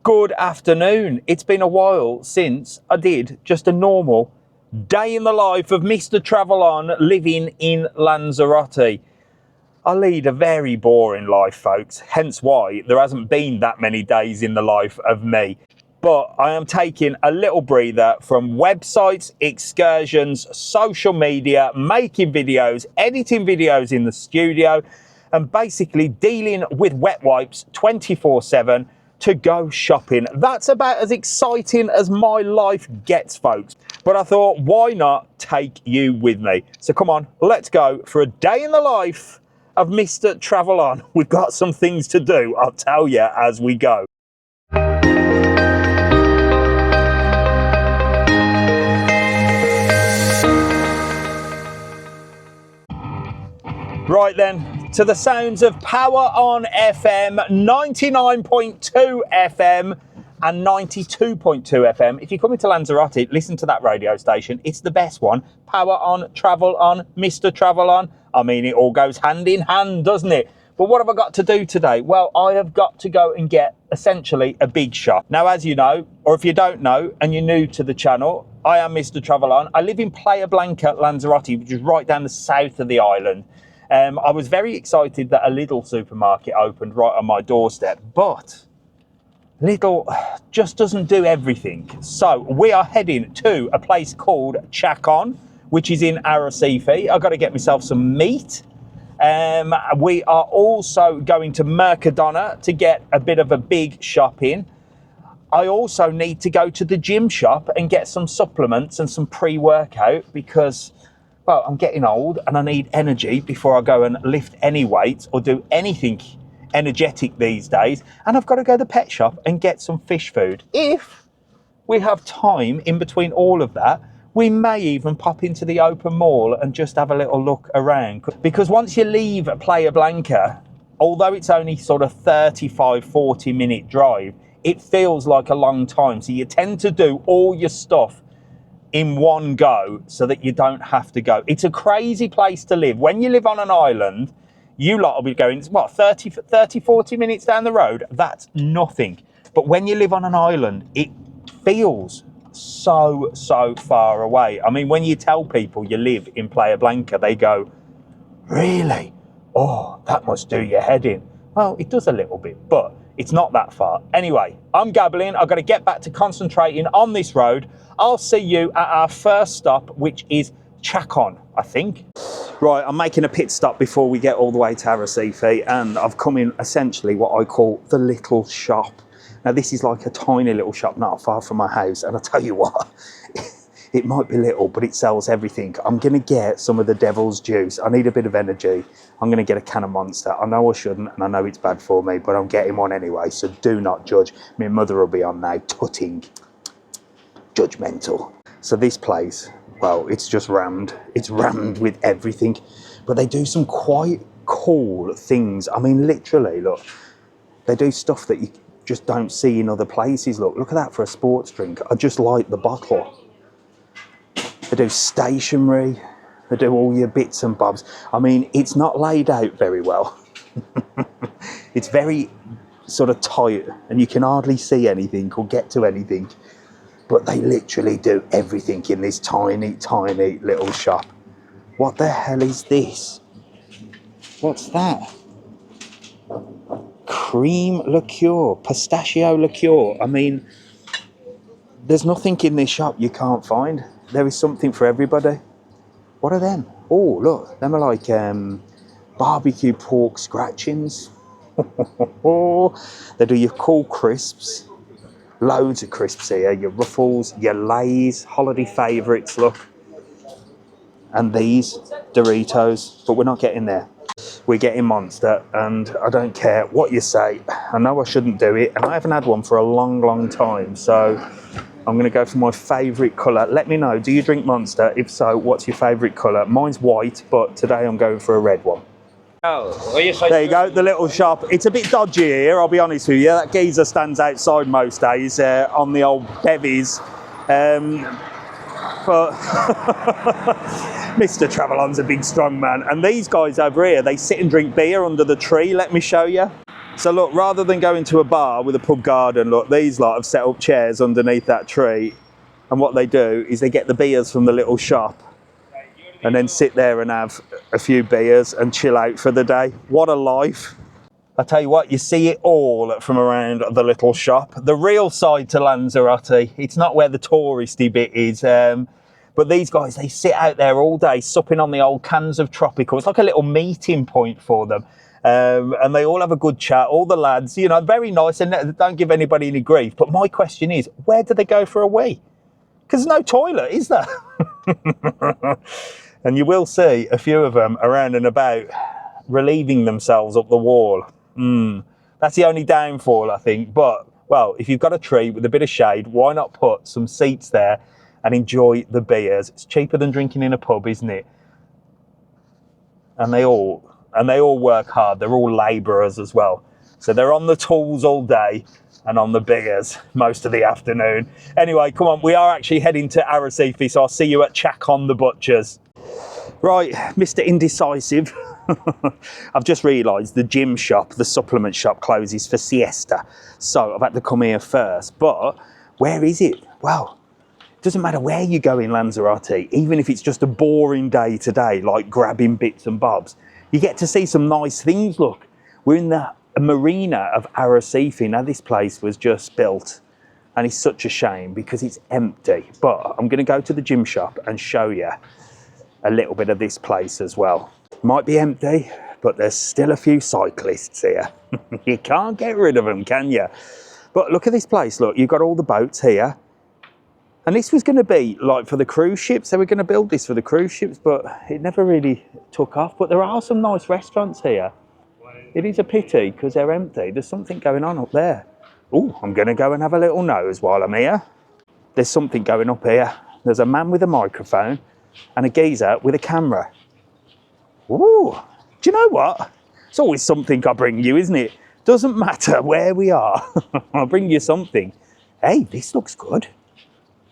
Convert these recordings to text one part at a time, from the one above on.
Good afternoon. It's been a while since I did just a normal day in the life of Mr. TravelON living in Lanzarote. I lead a very boring life, folks, hence why there hasn't been that many days in the life of me. But I am taking a little breather from websites, excursions, social media, making videos, editing videos in the studio, and basically dealing with wet wipes 24/7 to go shopping. That's about as exciting as my life gets, folks. But I thought, why not take you with me? So come on, let's go for a day in the life of Mr. TravelON. We've got some things to do, I'll tell you as we go. Right then, to the sounds of Power On FM, 99.2 FM and 92.2 FM. If you come into Lanzarote, listen to that radio station. It's the best one. Power On, Travel On, Mr. TravelON. I mean, it all goes hand in hand, doesn't it? But what have I got to do today? Well, I have got to go and get essentially a big shop. Now, as you know, or if you don't know and you're new to the channel, I am Mr. TravelON. I live in Playa Blanca, Lanzarote, which is right down the south of the island. I was very excited that a Lidl supermarket opened right on my doorstep, but Lidl just doesn't do everything. So we are heading to a place called Chacon, which is in Arrecife. I've got to get myself some meat. We are also going to Mercadona to get a bit of a big shopping. I also need to go to the gym shop and get some supplements and some pre-workout because, well, I'm getting old and I need energy before I go and lift any weights or do anything energetic these days. And I've got to go to the pet shop and get some fish food. If we have time in between all of that, we may even pop into the open mall and just have a little look around. Because once you leave Playa Blanca, although it's only sort of 35, 40-minute drive, it feels like a long time. So you tend to do all your stuff in one go so that you don't have to go. It's a crazy place to live. When you live on an island, you lot will be going, what, 30, 40 minutes down the road? That's nothing. But when you live on an island, it feels so far away. I mean, when you tell people you live in Playa Blanca, they go, really? Oh, that must do your head in. Well, it does a little bit, but it's not that far. Anyway, I'm gabbling. I've got to get back to concentrating on this road. I'll see you at our first stop, which is Chacon, I think. Right, I'm making a pit stop before we get all the way to Arrecife, and I've come in essentially what I call the little shop. Now, this is like a tiny little shop not far from my house, and I tell you what, it might be little, but it sells everything. I'm going to get some of the devil's juice. I need a bit of energy. I'm going to get a can of Monster. I know I shouldn't, and I know it's bad for me, but I'm getting one anyway, so do not judge. My mother will be on now, tutting. Judgmental. So this place, well, it's just rammed. It's rammed with everything, but they do some quite cool things. I mean, literally, look, they do stuff that you just don't see in other places. Look at that for a sports drink. I just like the bottle. They do stationery. They do all your bits and bobs. I mean, it's not laid out very well. It's very sort of tight, and you can hardly see anything or get to anything. But they literally do everything in this tiny little shop. What the hell is this? What's that? Cream liqueur, pistachio liqueur. I mean, there's nothing in this shop you can't find. There is something for everybody. What are them? Oh, look, them are like barbecue pork scratchings. They do your cool crisps. Loads of crisps here, your Ruffles, your Lays, holiday favourites, look. And these, Doritos, but we're not getting there. We're getting Monster, and I don't care what you say. I know I shouldn't do it, and I haven't had one for a long time, so I'm going to go for my favourite colour. Let me know, do you drink Monster? If so, what's your favourite colour? Mine's white, but today I'm going for a red one. Oh, there you go, the little shop. It's a bit dodgy here, I'll be honest with you. That geezer stands outside most days on the old bevies. But Mr. TravelON's a big strong man. And these guys over here, they sit and drink beer under the tree. Let me show you. So look, rather than going to a bar with a pub garden, look, these lot have set up chairs underneath that tree. And what they do is they get the beers from the little shop and then sit there and have a few beers and chill out for the day. What a life. I tell you what, you see it all from around the little shop. The real side to Lanzarote, it's not where the touristy bit is, but these guys, they sit out there all day supping on the old cans of tropical. It's like a little meeting point for them. And they all have a good chat, all the lads, you know, very nice, and don't give anybody any grief. But my question is, where do they go for a wee? Because there's no toilet, is there? And you will see a few of them around and about relieving themselves up the wall. That's the only downfall, I think. But, well, if you've got a tree with a bit of shade, why not put some seats there and enjoy the beers? It's cheaper than drinking in a pub, isn't it? And they all work hard. They're all labourers as well. So they're on the tools all day and on the beers most of the afternoon. Anyway, come on, we are actually heading to Arrecife, so I'll see you at Chacon the Butcher's. Right, Mr. Indecisive. I've just realised the gym shop, the supplement shop, closes for siesta. So I've had to come here first. But where is it? Well, it doesn't matter where you go in Lanzarote, even if it's just a boring day today, like grabbing bits and bobs, you get to see some nice things. Look, we're in the marina of Arrecife. Now, this place was just built, and it's such a shame because it's empty. But I'm going to go to the gym shop and show you a little bit of this place as well. Might be empty, but there's still a few cyclists here. You can't get rid of them, can you? But look at this place. Look, you've got all the boats here. And this was going to be like for the cruise ships. They were going to build this for the cruise ships, but it never really took off. But there are some nice restaurants here. It is a pity because they're empty. There's something going on up there. Oh, I'm going to go and have a little nose while I'm here. There's something going up here. There's a man with a microphone and a geezer with a camera. Ooh, do you know what? It's always something I bring you, isn't it? Doesn't matter where we are. I'll bring you something. Hey, this looks good.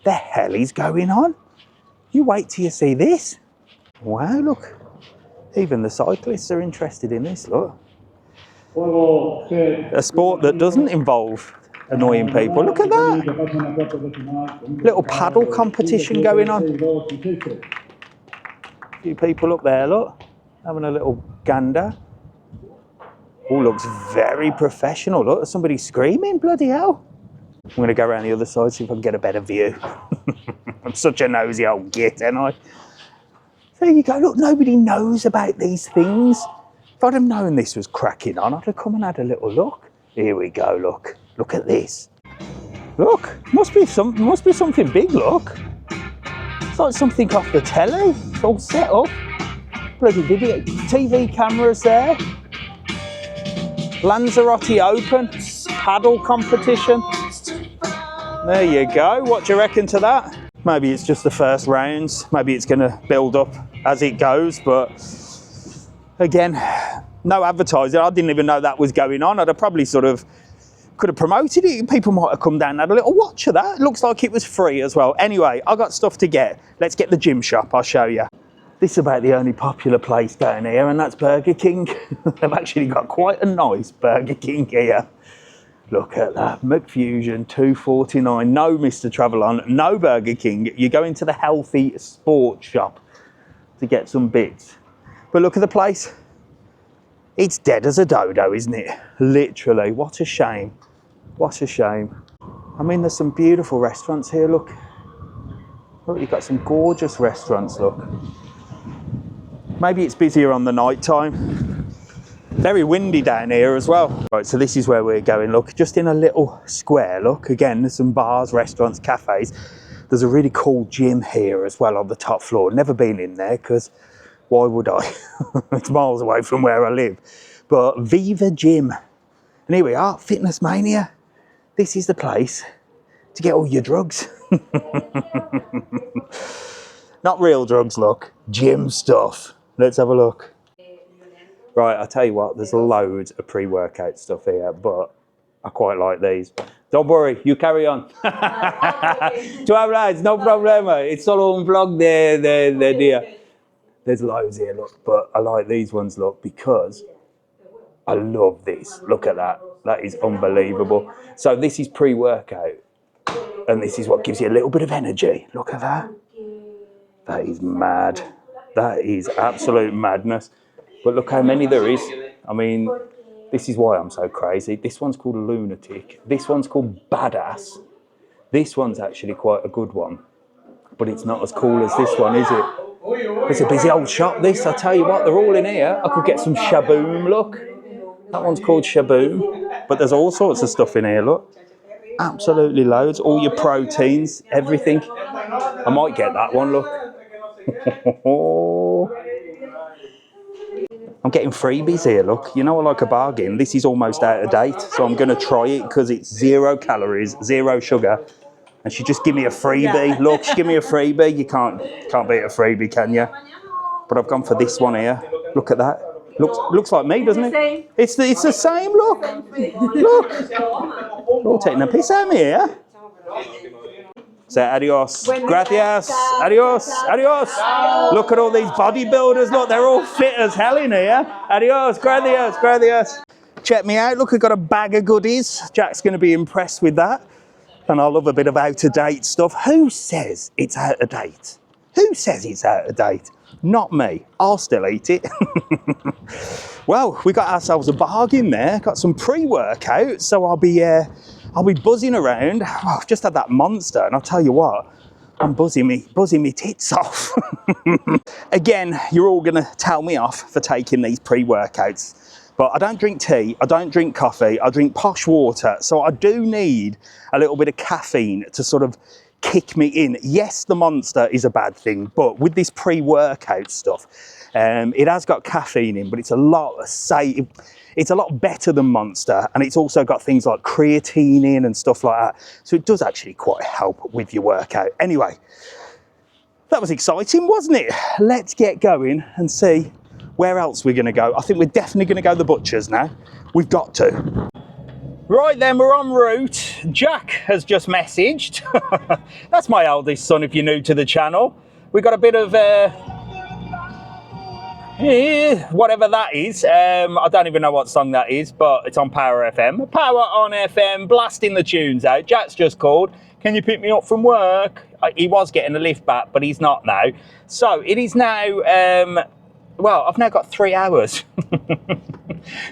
The hell is going on? You wait till you see this. Wow, look. Even the cyclists are interested in this, look. A sport that doesn't involve annoying people. Look at that. Little paddle competition going on. A few people up there, look. Having a little gander. Oh, looks very professional. Look, there's somebody screaming, bloody hell. I'm going to go around the other side, see if I can get a better view. I'm such a nosy old git, ain't I? There you go. Look, nobody knows about these things. If I'd have known this was cracking on, I'd have come and had a little look. Here we go, look. Look at this. Look, must be something big, look. It's like something off the telly. It's all set up. Bloody video. TV cameras there. Lanzarote Open. Paddle competition. There you go. What do you reckon to that? Maybe it's just the first rounds. Maybe it's going to build up as it goes. But again, no advertising. I didn't even know that was going on. I'd have probably sort of could have promoted it. People might have come down and had a little watch of that. It looks like it was free as well. Anyway, I got stuff to get. Let's get the gym shop. I'll show you. This is about the only popular place down here, and that's Burger King. They've actually got quite a nice Burger King here. Look at that, McFusion, $2.49. No, Mr. TravelON, no Burger King. You go into the healthy sports shop to get some bits. But look at the place. It's dead as a dodo, isn't it? Literally, what a shame. What a shame. I mean, there's some beautiful restaurants here, look. Look, you've got some gorgeous restaurants, look. Maybe it's busier on the night time. Very windy down here as well. Right, so this is where we're going, look, just in a little square, look. Again, there's some bars, restaurants, cafes. There's a really cool gym here as well on the top floor. Never been in there, because why would I? It's miles away from where I live. But Viva Gym. And here we are, Fitness Mania. This is the place to get all your drugs. Not real drugs, look. Gym stuff. Let's have a look. Right, I'll tell you what, there's loads of pre-workout stuff here, but I quite like these. Don't worry, you carry on. 12 lads, no problema. It's all on vlog there, dear. There's loads here, look, but I like these ones, look, because I love this. Look at that. That is unbelievable. So this is pre-workout. And this is what gives you a little bit of energy. Look at that. That is mad. That is absolute madness. But look how many there is. I mean, this is why I'm so crazy. This one's called Lunatic. This one's called Badass. This one's actually quite a good one. But it's not as cool as this one, is it? It's a busy old shop, this. I tell you what, they're all in here. I could get some Shaboom, look. That one's called Shaboom. But there's all sorts of stuff in here, look. Absolutely loads. All your proteins, everything. I might get that one, look. I'm getting freebies here, look. You know I like a bargain. This is almost out of date, so I'm going to try it because it's 0 calories, 0 sugar. And she just give me a freebie. Look, she give me a freebie. You can't beat a freebie, can you? But I've gone for this one here. Look at that. Looks like me, doesn't it? It's the same, look. Look. You're all taking a piss at me here. Say adios. Gracias. Adios. Adios. Look at all these bodybuilders. Look, they're all fit as hell in here. Adios. Gracias. Gracias. Check me out. Look, I've got a bag of goodies. Jack's going to be impressed with that. And I love a bit of out-of-date stuff. Who says it's out of date? Who says it's out of date? Not me. I'll still eat it. Well, we got ourselves a bargain there. Got some pre-workout, so I'll be buzzing around. Oh, I've just had that Monster, and I'll tell you what, I'm buzzing me tits off. Again, you're all gonna tell me off for taking these pre-workouts. But I don't drink tea, I don't drink coffee, I drink posh water. So I do need a little bit of caffeine to sort of kick me in. Yes, the Monster is a bad thing, but with this pre-workout stuff, it has got caffeine in, but it's a lot better than Monster. And it's also got things like creatine in and stuff like that. So it does actually quite help with your workout. Anyway, that was exciting, wasn't it? Let's get going and see where else we're going to go. I think we're definitely going to go to the Butcher's now. We've got to. Right then, we're en route. Jack has just messaged. That's my eldest son, if you're new to the channel. We got a bit of whatever that is. I don't even know what song that is, but it's on Power FM. Power on FM, blasting the tunes out. Jack's just called. Can you pick me up from work? He was getting a lift back, but he's not now. So it is now. Well, I've now got 3 hours.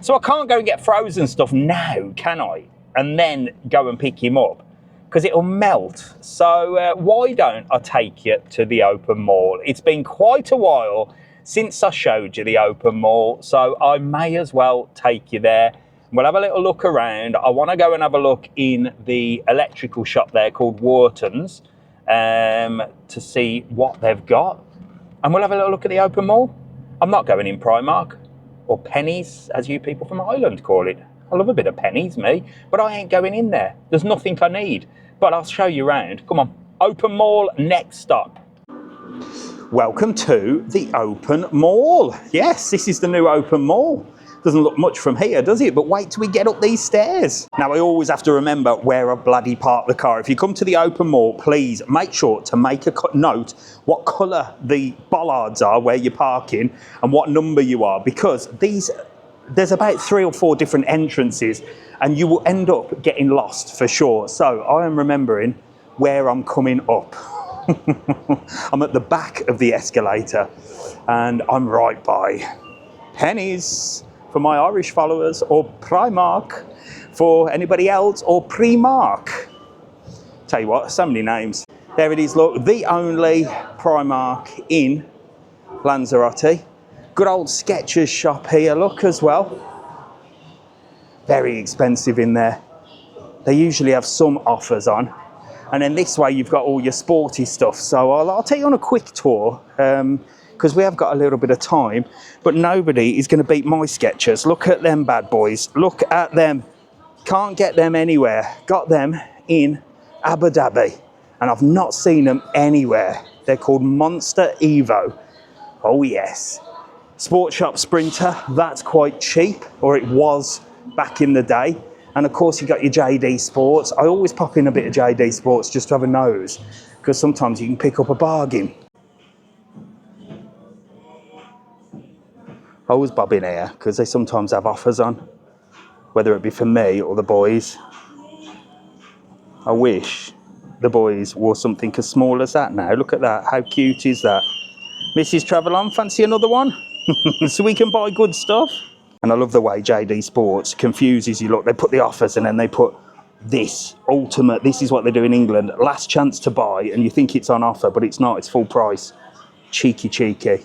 So I can't go and get frozen stuff now, can I? And then go and pick him up, because it'll melt. So why don't I take you to the open mall? It's been quite a while since I showed you the open mall, so I may as well take you there. We'll have a little look around. I want to go and have a look in the electrical shop there called Wharton's to see what they've got. And we'll have a little look at the open mall. I'm not going in Primark, or Pennies, as you people from Ireland call it. I love a bit of Pennies, me, but I ain't going in there. There's nothing I need, but I'll show you around. Come on, open mall, next stop. Welcome to the open mall. Yes, this is the new open mall. Doesn't look much from here, does it? But wait till we get up these stairs. Now, I always have to remember where I bloody park the car. If you come to the open mall, please make sure to make a note what colour the bollards are where you're parking and what number you are, because there's about 3 or 4 different entrances and you will end up getting lost for sure. So I am remembering where I'm coming up. I'm at the back of the escalator and I'm right by Pennies for my Irish followers, or Primark for anybody else, or Primark. Tell you what, so many names. There it is, look, the only Primark in Lanzarote. Good old Skechers shop here, look, as well. Very expensive in there. They usually have some offers on. And then this way you've got all your sporty stuff. So I'll take you on a quick tour, because we have got a little bit of time, but nobody is going to beat my Skechers. Look at them bad boys. Look at them. Can't get them anywhere. Got them in Abu Dhabi, and I've not seen them anywhere. They're called Monster Evo. Oh yes. Sports Shop Sprinter, that's quite cheap, or it was back in the day. And of course you got your JD Sports. I always pop in a bit of JD Sports just to have a nose, because sometimes you can pick up a bargain. I always bob in here because they sometimes have offers on, whether it be for me or the boys. I wish the boys wore something as small as that now. Look at that. How cute is that? Mrs. TravelON, fancy another one? So we can buy good stuff. And I love the way JD Sports confuses you. Look, they put the offers and then they put this ultimate. This is what they do in England. Last chance to buy, and you think it's on offer, but it's not. It's full price. Cheeky, cheeky.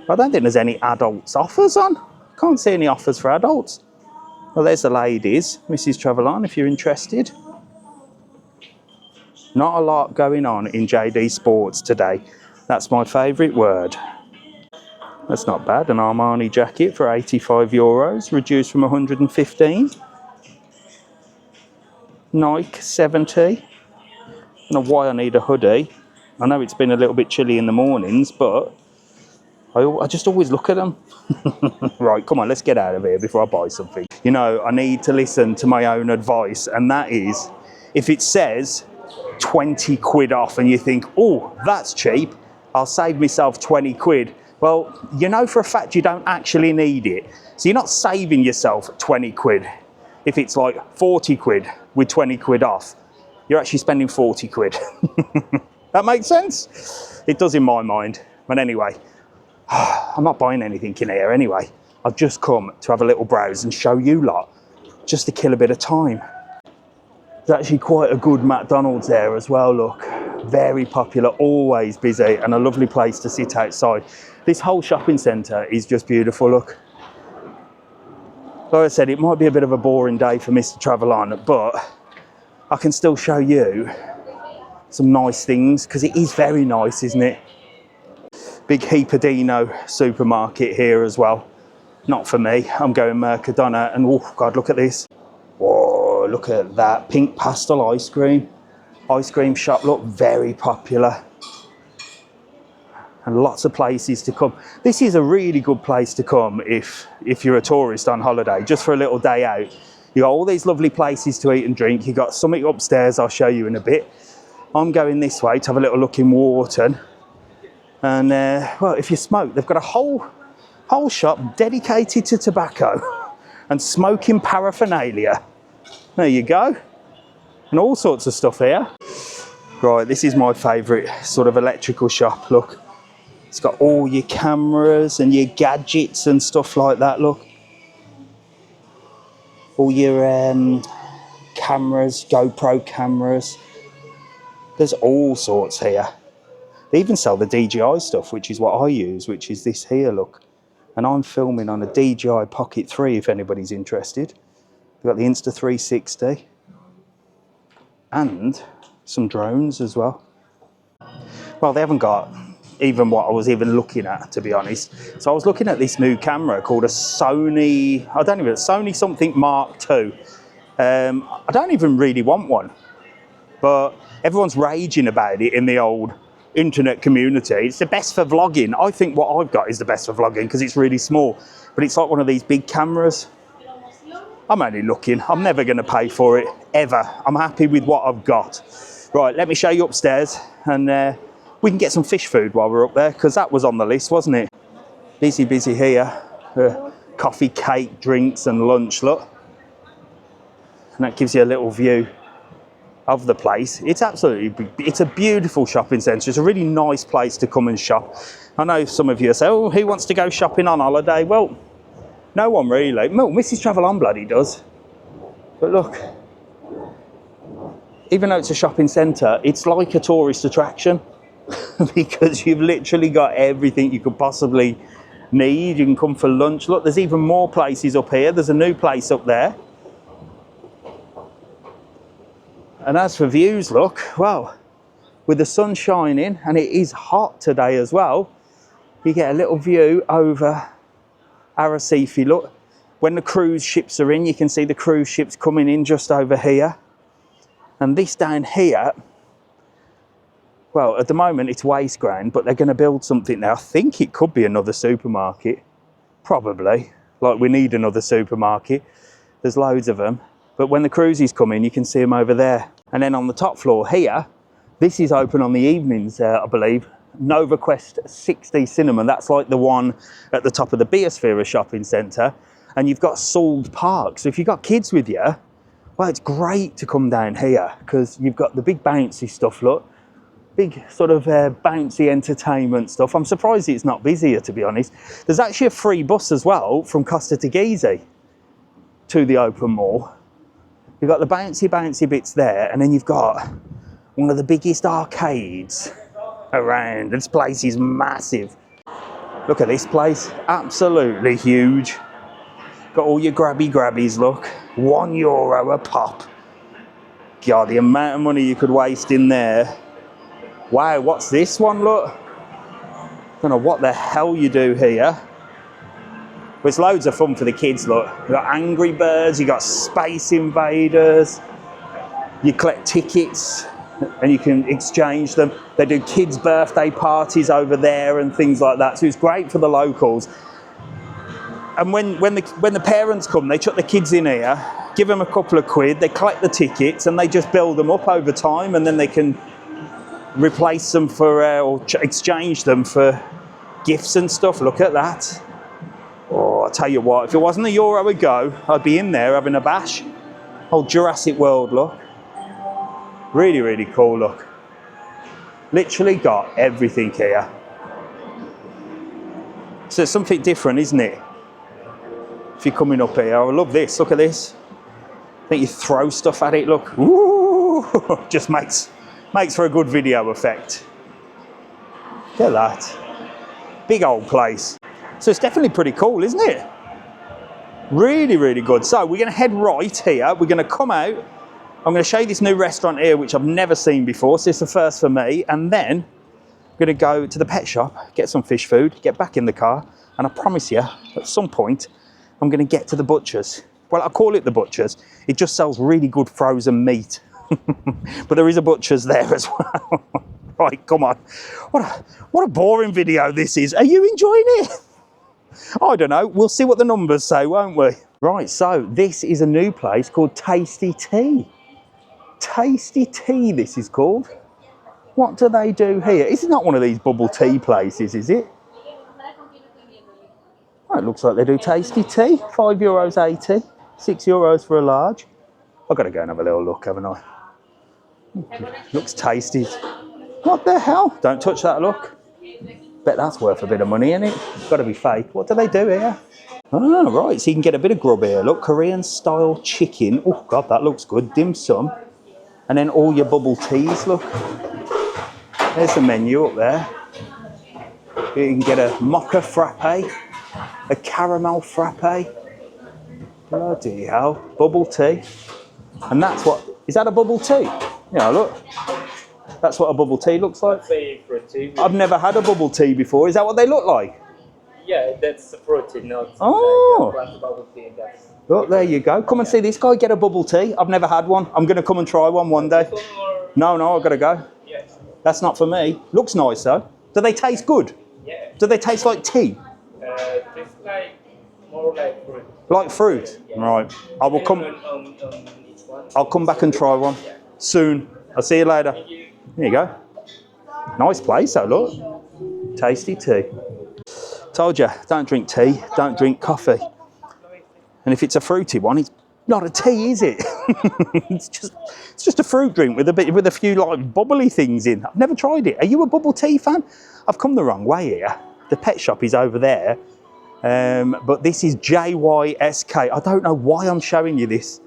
I don't think there's any adults offers on. Can't see any offers for adults. Well, there's the ladies. Mrs. TravelON, if you're interested. Not a lot going on in JD Sports today. That's my favourite word. That's not bad. An Armani jacket for €85, reduced from 115. Nike 70. I don't know why I need a hoodie. I know it's been a little bit chilly in the mornings, but I just always look at them. Right, come on, let's get out of here before I buy something. You know, I need to listen to my own advice, and that is, if it says 20 quid off and you think, oh, that's cheap, I'll save myself 20 quid. Well, you know for a fact you don't actually need it. So you're not saving yourself 20 quid. If it's like 40 quid with 20 quid off, you're actually spending 40 quid. That makes sense? It does in my mind. But anyway, I'm not buying anything in here anyway. I've just come to have a little browse and show you lot, just to kill a bit of time. There's actually quite a good McDonald's there as well, look. Very popular, always busy, and a lovely place to sit outside. This whole shopping centre is just beautiful, look. Like I said, it might be a bit of a boring day for Mr. TravelON, but I can still show you some nice things, because it is very nice, isn't it? Big Hipadino supermarket here as well. Not for me, I'm going Mercadona, and oh God, look at this. Whoa, look at that, pink pastel ice cream. Ice cream shop, look, very popular. And lots of places to come. This is a really good place to come if you're a tourist on holiday, just for a little day out. You got all these lovely places to eat and drink. You got something upstairs I'll show you in a bit. I'm going this way to have a little look in Wharton. And well, if you smoke, they've got a whole shop dedicated to tobacco and smoking paraphernalia. There you go. And all sorts of stuff here. Right, this is my favourite sort of electrical shop, look. It's got all your cameras and your gadgets and stuff like that, look. All your cameras, GoPro cameras. There's all sorts here. They even sell the DJI stuff, which is what I use, which is this here, look. And I'm filming on a DJI Pocket 3 if anybody's interested. We've got the Insta360. And some drones as well. Well, they haven't got even what I was even looking at, to be honest. So I was looking at this new camera called a Sony, Sony something Mark II. I don't even really want one, but everyone's raging about it in the old internet community. It's the best for vlogging. I think what I've got is the best for vlogging because it's really small, but it's like one of these big cameras. I'm only looking. I'm never going to pay for it, ever. I'm happy with what I've got. Right, let me show you upstairs, and we can get some fish food while we're up there, because that was on the list, wasn't it? Busy, busy here. Coffee, cake, drinks, and lunch, look. And that gives you a little view of the place. It's a beautiful shopping centre. It's a really nice place to come and shop. I know some of you say, oh, who wants to go shopping on holiday? Well, no one really. Well, Mrs. TravelON bloody does. But look, even though it's a shopping centre, it's like a tourist attraction because you've literally got everything you could possibly need. You can come for lunch. Look, there's even more places up here. There's a new place up there. And as for views, look, well, with the sun shining, and it is hot today as well, you get a little view over Arrecife. Look, when the cruise ships are in, you can see the cruise ships coming in just over here. And this down here, well, at the moment it's waste ground, but they're going to build something now. I think it could be another supermarket, probably. Like, we need another supermarket. There's loads of them. But when the cruises come in, you can see them over there. And then on the top floor here, this is open on the evenings, I believe. Nova Quest 60 cinema. That's like the one at the top of the Biosphere shopping centre. And you've got Sald Park. So if you've got kids with you, well, it's great to come down here because you've got the big bouncy stuff, look. Big sort of bouncy entertainment stuff. I'm surprised it's not busier, to be honest. There's actually a free bus as well from Costa Teguise to the open mall. You've got the bouncy bits there, and then you've got one of the biggest arcades around. This place is massive. Look at this place, absolutely huge. Got all your grabbies, look. €1 a pop. God, the amount of money you could waste in there. Wow, what's this one, look? Don't know what the hell you do here. But it's loads of fun for the kids, look. You've got Angry Birds, you've got Space Invaders. You collect tickets and you can exchange them. They do kids' birthday parties over there and things like that. So it's great for the locals. And when the parents come, they chuck the kids in here, give them a couple of quid, they collect the tickets and they just build them up over time, and then they can replace them for, or exchange them for gifts and stuff. Look at that. Oh, I tell you what, if it wasn't €1 a go, I'd be in there having a bash. Old Jurassic World, look. Really, really cool, look. Literally got everything here. So it's something different, isn't it? If you're coming up here, I love this. Look at this. I think you throw stuff at it. Look, ooh, just makes for a good video effect. Look at that. Big old place. So it's definitely pretty cool, isn't it? Really, really good. So we're going to head right here. We're going to come out. I'm going to show you this new restaurant here, which I've never seen before. So it's the first for me. And then I'm going to go to the pet shop, get some fish food, get back in the car, and I promise you, at some point, I'm going to get to the butcher's. Well, I call it the butcher's. It just sells really good frozen meat. But there is a butcher's there as well. Right, come on. What a boring video this is. Are you enjoying it? I don't know. We'll see what the numbers say, won't we? Right, so this is a new place called Tasty Tea. Tasty Tea, this is called. What do they do here? It's not one of these bubble tea places, is it? Oh, it looks like they do tasty tea. €5.80, €6 for a large. I've got to go and have a little look, haven't I? Looks tasty. What the hell? Don't touch that, look. Bet that's worth a bit of money, isn't it? It's got to be fake. What do they do here? Oh, right, so you can get a bit of grub here. Look, Korean style chicken. Oh, God, that looks good. Dim sum. And then all your bubble teas, look. There's the menu up there. You can get a mocha frappe, a caramel frappe. Bloody hell. Bubble tea. And that's what... Is that a bubble tea? Yeah, look. That's what a bubble tea looks like. I've never had a bubble tea before. Is that what they look like? Yeah, that's the fruity, not oh. Like bubble tea. Look, there you go. Come and see this guy get a bubble tea. I've never had one. I'm going to come and try one day. No, I've got to go. Yes. That's not for me. Looks nice though. Do they taste good? Yeah. Do they taste like tea? It's like more like fruit. Like fruit? Yeah. Right. I will come. I'll come back and try one soon. I'll see you later. There you go. Nice place though, look. Tasty tea. Told you, don't drink tea, don't drink coffee. And if it's a fruity one, it's not a tea, is it? it's just a fruit drink with a few like bubbly things in. I've never tried it. Are you a bubble tea fan? I've come the wrong way here. The pet shop is over there. But this is JYSK. I don't know why I'm showing you this.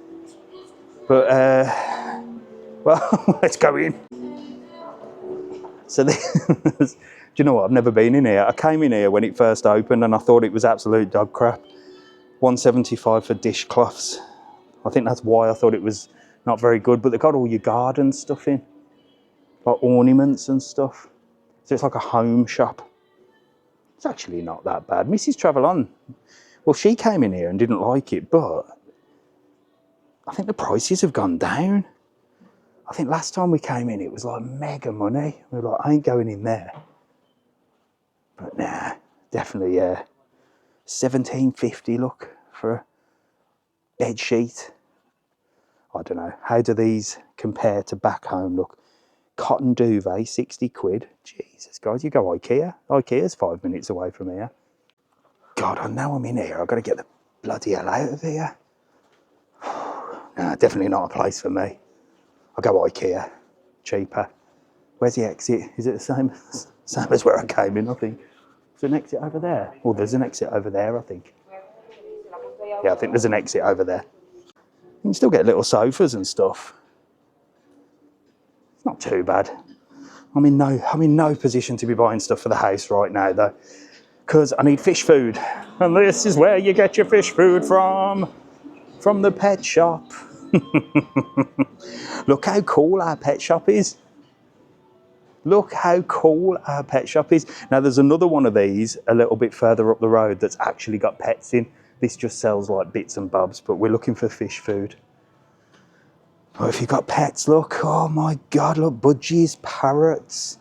But, well, let's go in. So do you know what? I've never been in here. I came in here when it first opened and I thought it was absolute dog crap. $1.75 for dishcloths. I think that's why I thought it was not very good. But they've got all your garden stuff in, like ornaments and stuff. So it's like a home shop. It's actually not that bad. Mrs. TravelON, well, she came in here and didn't like it, but I think the prices have gone down. I think last time we came in, it was like mega money. We were like, I ain't going in there. But nah, definitely, yeah. $17.50, look, for a bed sheet. I don't know. How do these compare to back home? Look, Cotton duvet, 60 quid. Jesus, guys, you go IKEA. IKEA's 5 minutes away from here. God, now I'm in here. I've got to get the bloody hell out of here. Nah, definitely not a place for me. I'll go IKEA. Cheaper. Where's the exit? Is it the same as where I came in, I think? Is there an exit over there? Oh, there's an exit over there, I think. Yeah, I think there's an exit over there. You can still get little sofas and stuff. It's not too bad. I'm in no position to be buying stuff for the house right now, though, because I need fish food. And this is where you get your fish food from the pet shop. Look how cool our pet shop is. Look how cool our pet shop is. Now, there's another one of these a little bit further up the road that's actually got pets in. This just sells like bits and bobs, but we're looking for fish food. Oh, if you've got pets, look. Oh my God, look, budgies, parrots.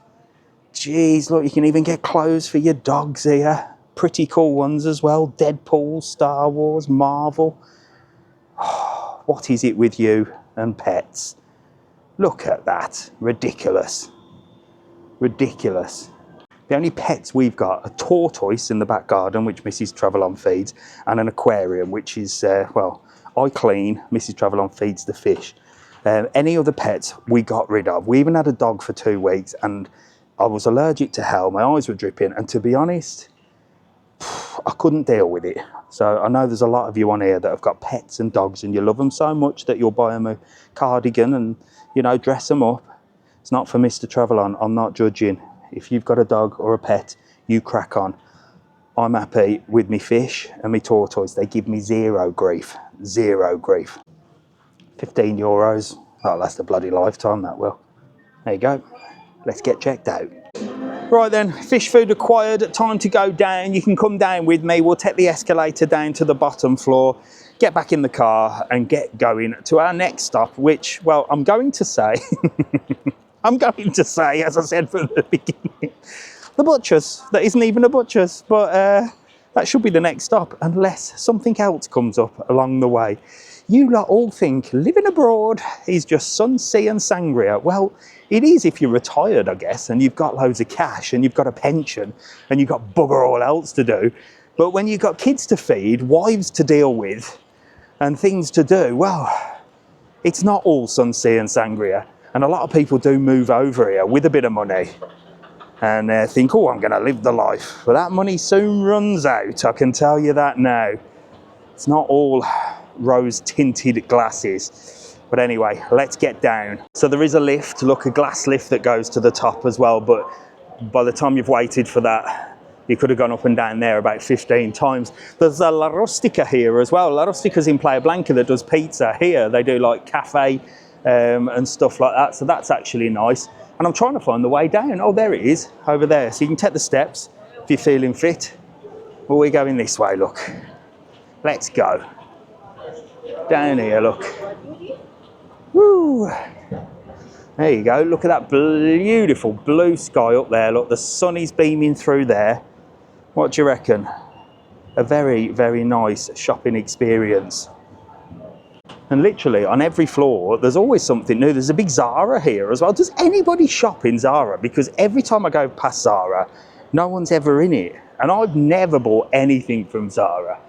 Jeez, look, you can even get clothes for your dogs here. Pretty cool ones as well. Deadpool, Star Wars, Marvel. Oh, what is it with you and pets? Look at that. Ridiculous. Ridiculous. The only pets we've got a tortoise in the back garden, which Mrs. TravelON feeds, and an aquarium, which is, well, I clean, Mrs. TravelON feeds the fish. Any other pets we got rid of. We even had a dog for 2 weeks, and I was allergic to hell. My eyes were dripping, and to be honest, I couldn't deal with it. So I know there's a lot of you on here that have got pets and dogs, and you love them so much that you'll buy them a cardigan and, you know, dress them up. It's not for Mr. TravelON. I'm not judging. If you've got a dog or a pet, you crack on. I'm happy with me fish and me tortoise. They give me zero grief. Zero grief. €15. That'll last a bloody lifetime, that will. There you go. Let's get checked out. Right then, fish food acquired. Time to go down. You can come down with me. We'll take the escalator down to the bottom floor, get back in the car and get going to our next stop, which, well, I'm going to say, as I said from the beginning, the butcher's. That isn't even a butcher's, but that should be the next stop, unless something else comes up along the way. You lot all think living abroad is just sun, sea and sangria. Well, it is if you're retired, I guess, and you've got loads of cash and you've got a pension and you've got bugger all else to do. But when you've got kids to feed, wives to deal with and things to do, well, it's not all sun, sea and sangria. And a lot of people do move over here with a bit of money and think, oh, I'm going to live the life. But that money soon runs out, I can tell you that now. It's not all rose-tinted glasses. But anyway, let's get down. So there is a lift, look, a glass lift that goes to the top as well. But by the time you've waited for that, you could have gone up and down there about 15 times. There's a La Rustica here as well. La Rustica's in Playa Blanca that does pizza. Here they do like cafe and stuff like that. So that's actually nice. And I'm trying to find the way down. Oh, there it is, over there. So you can take the steps if you're feeling fit. Well, we're going this way, look. Let's go. Down here, look. Woo! There you go. Look at that beautiful blue sky up there. Look, the sun is beaming through there. What do you reckon? A very, very nice shopping experience. And literally on every floor, there's always something new. There's a big Zara here as well. Does anybody shop in Zara? Because every time I go past Zara, no one's ever in it. And I've never bought anything from Zara.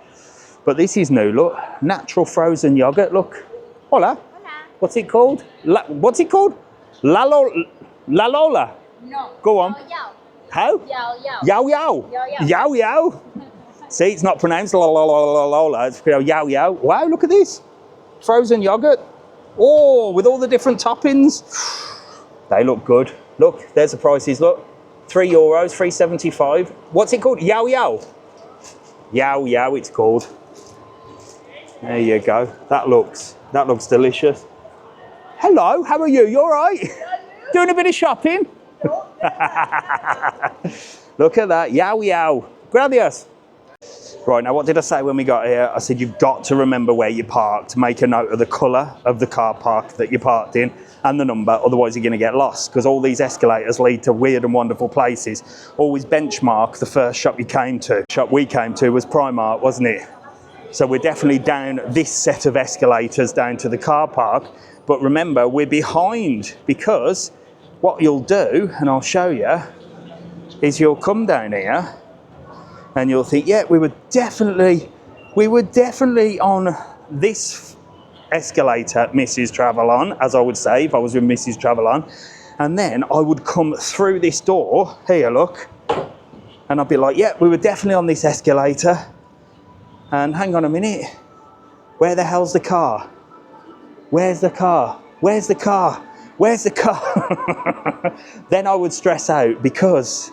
But this is new, look. Natural frozen yogurt, look. Hola. Hola. What's it called? What's it called? La Lola? No. Go on. Yao yao. How? Yao yao. Yao yao. Yao yao. Yao yao. See, it's not pronounced la la la la la la. It's yao yao. Wow, look at this. Frozen yogurt. Oh, with all the different toppings. They look good. Look, there's the prices, look. €3, $3.75. What's it called? Yao yao. Yao yao, it's called. There you go. That looks delicious. Hello, how are you? You all right? Doing a bit of shopping? Look at that. Yao yao. Gracias. Right, now what did I say when we got here? I said you've got to remember where you parked. Make a note of the colour of the car park that you parked in and the number, otherwise you're going to get lost, because all these escalators lead to weird and wonderful places. Always benchmark the first shop you came to. The shop we came to was Primark, wasn't it? So we're definitely down this set of escalators down to the car park. But remember, we're behind because what you'll do, and I'll show you, is you'll come down here and you'll think, yeah, we were definitely on this escalator, Mrs. TravelON, as I would say if I was with Mrs. TravelON. And then I would come through this door, here, look, and I'd be like, yeah, we were definitely on this escalator. And hang on a minute, where the hell's the car? Where's the car? Where's the car? Where's the car? Then I would stress out, because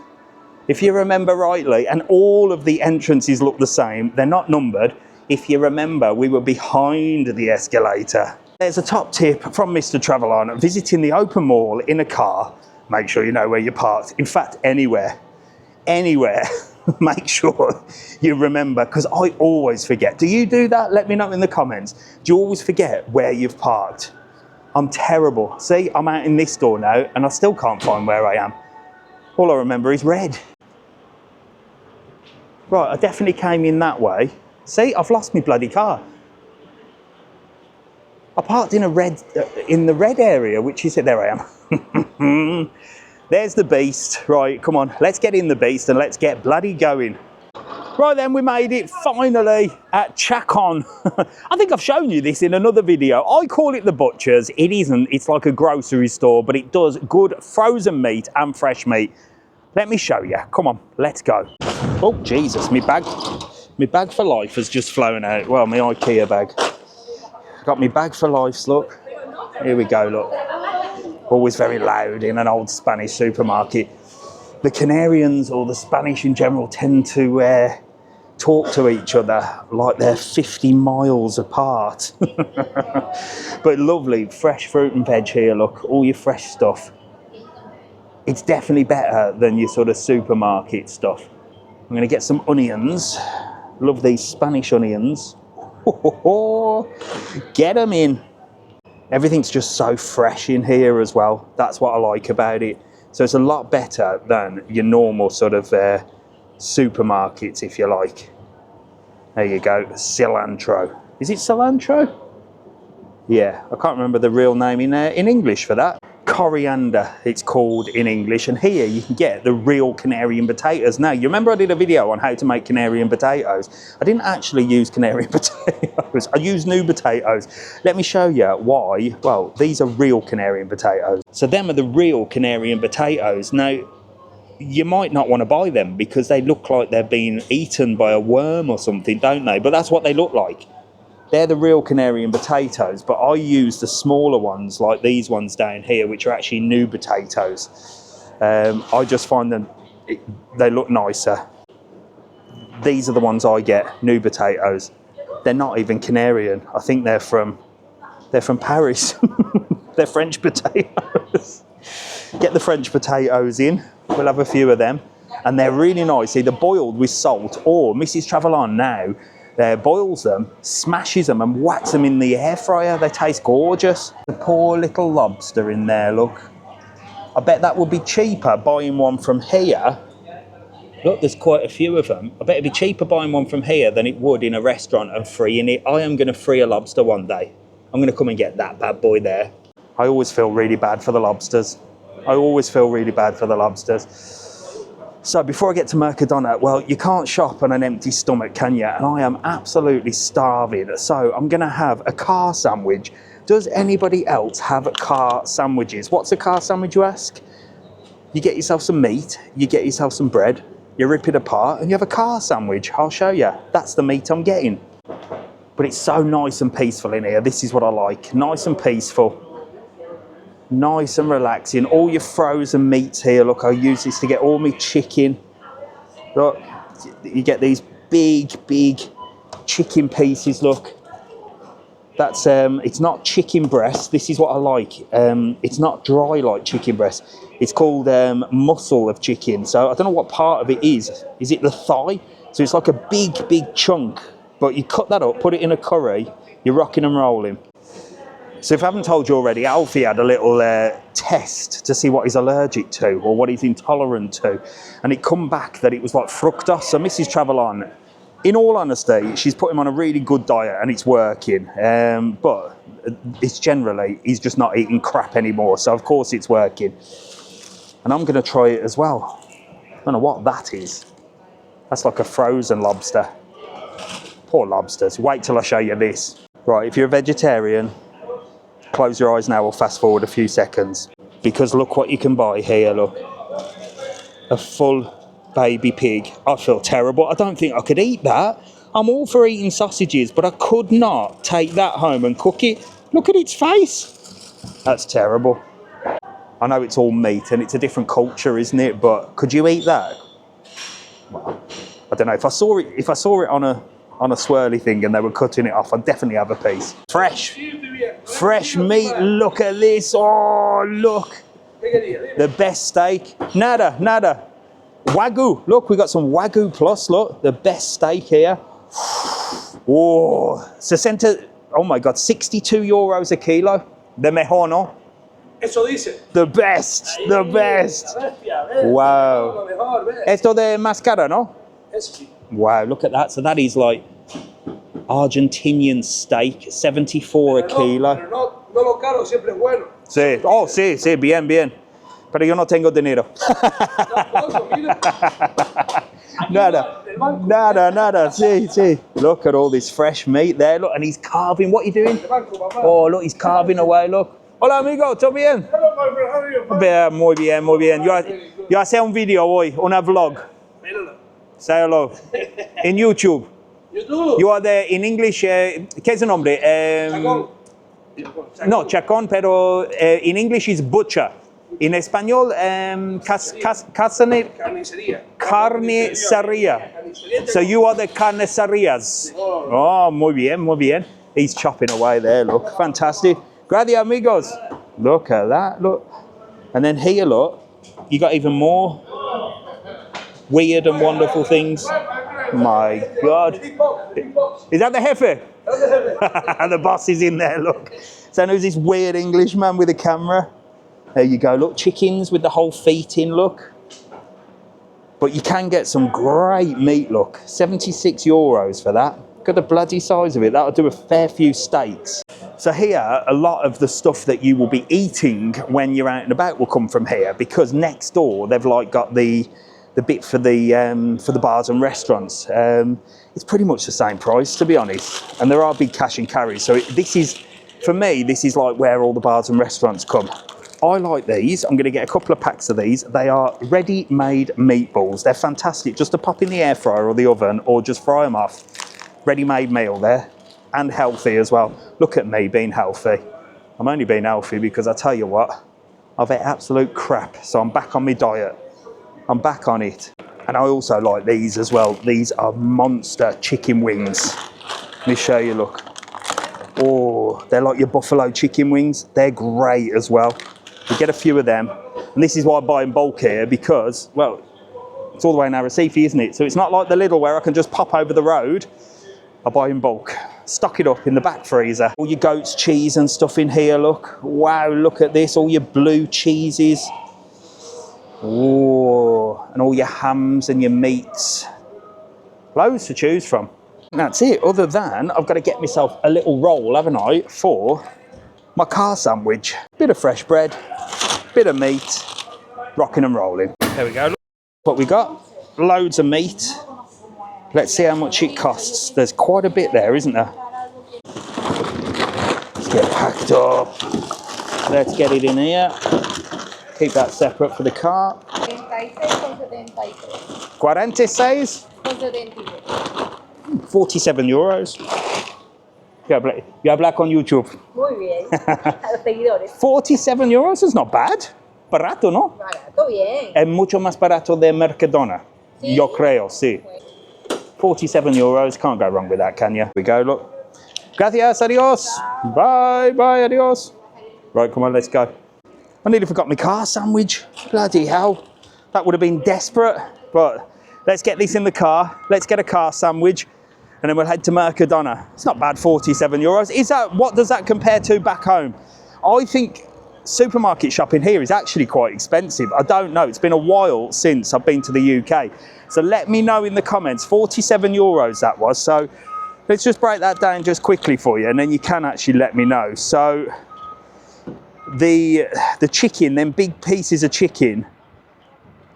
if you remember rightly, and all of the entrances look the same, they're not numbered. If you remember, we were behind the escalator. There's a top tip from Mr. TravelON: visiting the open mall in a car, make sure you know where you're parked. In fact, anywhere, make sure you remember, because I always forget. Do you do that? Let me know in the comments. Do you always forget where you've parked? I'm terrible. See, I'm out in this door now and I still can't find where I am. All I remember is red. Right, I definitely came in that way. See, I've lost my bloody car. I parked in the red area, which is it. There I am. There's the beast. Right, come on, let's get in the beast and let's get bloody going. Right then, we made it finally at Chacon. I think I've shown you this in another video. I call it the butcher's. It isn't. It's like a grocery store, but it does good frozen meat and fresh meat. Let me show you. Come on, let's go. Oh, Jesus, my bag for life has just flown out. Well, my IKEA bag. Got my bag for life, look. Here we go, look. Always very loud in an old Spanish supermarket. The Canarians, or the Spanish in general, tend to talk to each other like they're 50 miles apart. But lovely, fresh fruit and veg here, look. All your fresh stuff. It's definitely better than your sort of supermarket stuff. I'm going to get some onions. Love these Spanish onions. Get them in. Everything's just so fresh in here as well. That's what I like about it. So it's a lot better than your normal sort of supermarkets, if you like. There you go, cilantro. Is it cilantro? Yeah, I can't remember the real name in English for that. Coriander, it's called in English, and here you can get the real Canarian potatoes. Now, you remember I did a video on how to make Canarian potatoes? I didn't actually use Canarian potatoes, I used new potatoes. Let me show you why. Well, these are real Canarian potatoes. So them are the real Canarian potatoes. Now, you might not want to buy them because they look like they're being eaten by a worm or something, don't they? But that's what they look like. They're the real Canarian potatoes, but I use the smaller ones like these ones down here, which are actually new potatoes. I just find them, they look nicer. These are the ones I get, new potatoes. They're not even Canarian. I think they're from Paris. They're French potatoes. Get the French potatoes in. We'll have a few of them. And they're really nice, either boiled with salt, or Mrs. TravelON now boils them, smashes them and whacks them in the air fryer. They taste gorgeous. The poor little lobster in there, look. I bet that would be cheaper buying one from here. Look, there's quite a few of them. I bet it'd be cheaper buying one from here than it would in a restaurant and freeing it. I am going to free a lobster one day. I'm going to come and get that bad boy there. I always feel really bad for the lobsters. I always feel really bad for the lobsters. So before I get to Mercadona, well, you can't shop on an empty stomach, can you? And I am absolutely starving. So I'm going to have a car sandwich. Does anybody else have car sandwiches? What's a car sandwich, you ask? You get yourself some meat, you get yourself some bread, you rip it apart, and you have a car sandwich. I'll show you. That's the meat I'm getting. But it's so nice and peaceful in here. This is what I like. Nice and peaceful. Nice and relaxing. All your frozen meats here. Look, I use this to get all my chicken. Look, you get these big chicken pieces. Look, that's it's not chicken breast. This is what I like. It's not dry like chicken breast. It's called muscle of chicken. So I don't know what part of it is. Is it the thigh? So it's like a big chunk. But you cut that up, put it in a curry. You're rocking and rolling. So if I haven't told you already, Alfie had a little test to see what he's allergic to or what he's intolerant to. And it come back that it was like fructose. So Mrs. TravelON, in all honesty, she's put him on a really good diet and it's working. But it's generally, he's just not eating crap anymore. So of course it's working. And I'm going to try it as well. I don't know what that is. That's like a frozen lobster. Poor lobsters. Wait till I show you this. Right, if you're a vegetarian, close your eyes now or fast forward a few seconds. Because look what you can buy here, look. A full baby pig. I feel terrible. I don't think I could eat that. I'm all for eating sausages, but I could not take that home and cook it. Look at its face. That's terrible. I know it's all meat and it's a different culture, isn't it? But could you eat that? Well, I don't know. If I saw it on a swirly thing and they were cutting it off, I'd definitely have a piece. Fresh meat. Look at this. Oh, look. The best steak. Nada. Wagyu. Look, we got some Wagyu plus. Look, the best steak here. Oh, oh my God, 62 euros a kilo. De mejor, no? Eso dice. The best. Wow. Esto de máscara, no? Wow, look at that. So that is like Argentinian steak, 74 a kilo. No lo caro siempre es bueno. Sí, oh, sí, bien. Pero yo no tengo dinero. Nada, sí. Look at all this fresh meat there, look, and he's carving. What are you doing? Oh, look, he's carving away, look. Hola, amigo, ¿todo bien? Bien, muy bien. Yo hace un video hoy, una vlog. Say hello. In YouTube. You are there in English, ¿qué es el nombre? No, Chacon, pero in English is butcher. In español, carnicería. So you are the carnicerias. Oh, muy bien. He's chopping away there, look. Fantastic. Gracias, amigos. Look at that, look. And then here, look, you got even more weird and wonderful things. My God. Is that the jefe? The boss is in there, look. So there's this weird Englishman with a camera. There you go, look, chickens with the whole feet in, look. But you can get some great meat, look. 76 euros for that. Look at the bloody size of it. That'll do a fair few steaks. So here, a lot of the stuff that you will be eating when you're out and about will come from here, because next door they've like got the bit for the bars and restaurants. It's pretty much the same price, to be honest. And there are big cash and carries. So this is, for me, this is like where all the bars and restaurants come. I like these. I'm going to get a couple of packs of these. They are ready-made meatballs. They're fantastic just to pop in the air fryer or the oven or just fry them off. Ready-made meal there, and healthy as well. Look at me being healthy. I'm only being healthy because I tell you what, I've ate absolute crap. So I'm back on my diet. I'm back on it. And I also like these as well. These are monster chicken wings. Let me show you, look. Oh, they're like your buffalo chicken wings. They're great as well. You get a few of them. And this is why I buy in bulk here, because, well, it's all the way in Arrecife, isn't it? So it's not like the Lidl where I can just pop over the road. I buy in bulk. Stock it up in the back freezer. All your goat's cheese and stuff in here, look. Wow, look at this. All your blue cheeses. Oh, and all your hams and your meats. Loads to choose from. And that's it. Other than I've got to get myself a little roll, haven't I, for my car sandwich. Bit of fresh bread, bit of meat, rocking and rolling. There we go. Look what we got. Loads of meat. Let's see how much it costs. There's quite a bit there, isn't there? Let's get packed up. Let's get it in here. Keep that separate for the car. 46. 47 euros. You habla con YouTube. Muy bien. A los seguidores. 47 euros is not bad. Barato, ¿no? Barato, bien. Es mucho más barato de Mercadona. ¿Sí? Yo creo, sí. 47 euros. Can't go wrong with that, can you? Here we go, look. Gracias, adios. Bye, adios. Right, come on, let's go. I nearly forgot my car sandwich. Bloody hell. That would have been desperate. But let's get this in the car. Let's get a car sandwich. And then we'll head to Mercadona. It's not bad, 47 euros. What does that compare to back home? I think supermarket shopping here is actually quite expensive. I don't know. It's been a while since I've been to the UK. So let me know in the comments. 47 euros that was. So let's just break that down just quickly for you, and then you can actually let me know. So the chicken, them big pieces of chicken,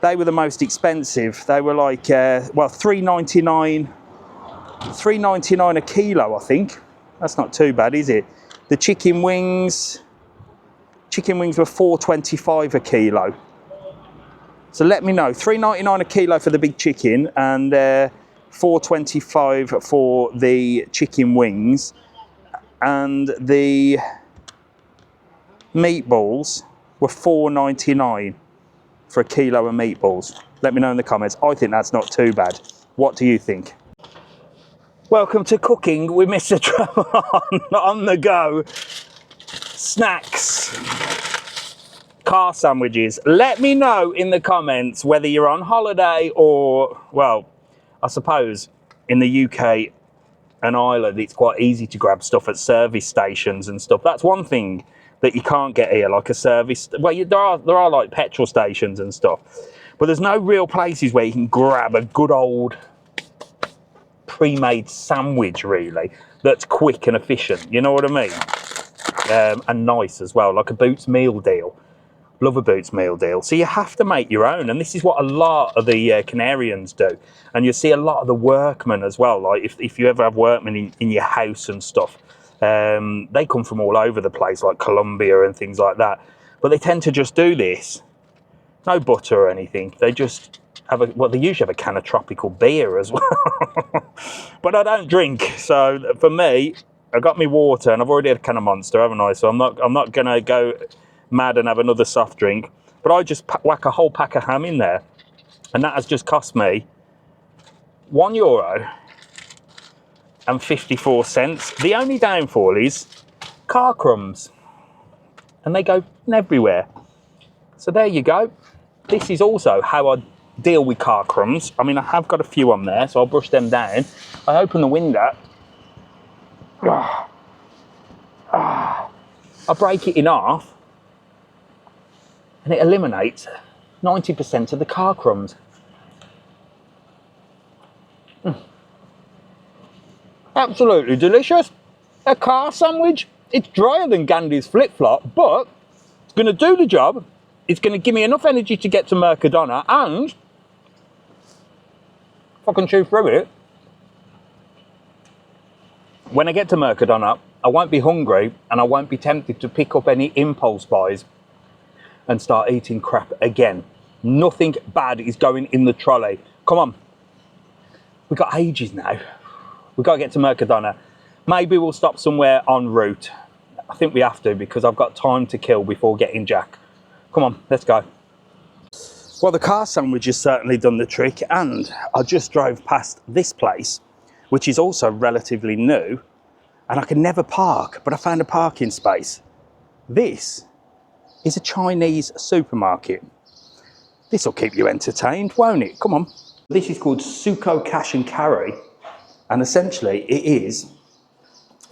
they were the most expensive. They were like, well, $3.99 a kilo, I think. That's not too bad, is it? The chicken wings were $4.25 a kilo. So let me know, $3.99 a kilo for the big chicken, and $4.25 for the chicken wings, and the meatballs were $4.99 for a kilo of meatballs. Let me know in the comments. I think that's not too bad. What do you think? Welcome to Cooking with Mr. TravelON. On the go. Snacks. Car sandwiches. Let me know in the comments whether you're on holiday or, well, I suppose in the UK and Ireland it's quite easy to grab stuff at service stations and stuff. That's one thing that you can't get here, like a service. Well, there are like petrol stations and stuff, but there's no real places where you can grab a good old pre-made sandwich, really, that's quick and efficient. You know what I mean? And nice as well, like a Boots meal deal. Love a Boots meal deal. So you have to make your own, and this is what a lot of the Canarians do. And you see a lot of the workmen as well. Like if you ever have workmen in your house and stuff, they come from all over the place, like Colombia and things like that. But they tend to just do this. No butter or anything. They just have they usually have a can of tropical beer as well. But I don't drink, so for me, I got me water, and I've already had a can of Monster, haven't I? So I'm not gonna go mad and have another soft drink. But I just whack a whole pack of ham in there, and that has just cost me €1.54. The only downfall is car crumbs, and they go everywhere. So there you go. This is also how I deal with car crumbs. I mean, I have got a few on there, so I'll brush them down. I open the window. I break it in half, and it eliminates 90% of the car crumbs. Absolutely delicious. A car sandwich. It's drier than Gandhi's flip-flop, but it's going to do the job. It's going to give me enough energy to get to Mercadona, and if I can chew through it, when I get to Mercadona, I won't be hungry, and I won't be tempted to pick up any impulse buys and start eating crap again. Nothing bad is going in the trolley. Come on. We've got ages now. We've got to get to Mercadona. Maybe we'll stop somewhere en route. I think we have to, because I've got time to kill before getting Jack. Come on, let's go. Well, the car sandwich has certainly done the trick, and I just drove past this place, which is also relatively new, and I can never park, but I found a parking space. This is a Chinese supermarket. This will keep you entertained, won't it? Come on. This is called Suko Cash and Carry, and essentially it is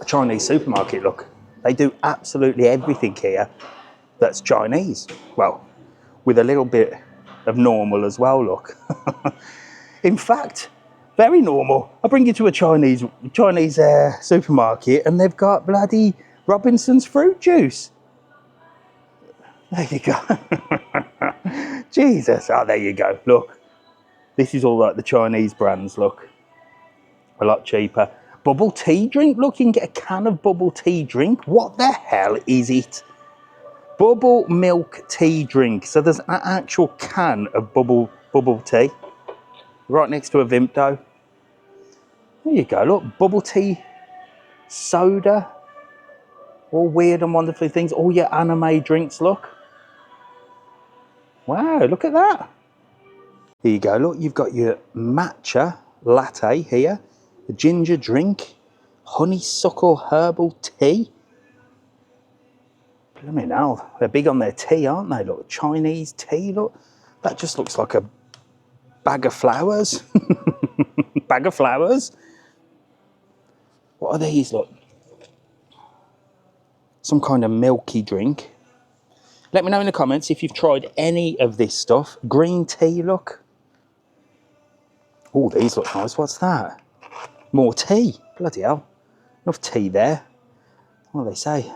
a Chinese supermarket. Look, they do absolutely everything here that's Chinese. Well, with a little bit of normal as well, look. In fact, very normal. I bring you to a Chinese supermarket, and they've got bloody Robinson's fruit juice. There you go. Jesus. Oh, there you go. Look. This is all like the Chinese brands, look. A lot cheaper. Bubble tea drink. Look, you can get a can of bubble tea drink. What the hell is it? Bubble milk tea drink. So there's an actual can of bubble tea. Right next to a Vimto. There you go, look. Bubble tea soda. All weird and wonderful things. All your anime drinks, look. Wow, look at that. Here you go, look, you've got your matcha latte here, the ginger drink, honeysuckle herbal tea. Blimey hell, they're big on their tea, aren't they? Look, Chinese tea, look. That just looks like a bag of flowers. Bag of flowers. What are these, look? Some kind of milky drink. Let me know in the comments if you've tried any of this stuff. Green tea, look. Oh, these look nice. What's that? More tea. Bloody hell. Enough tea there. Well, they say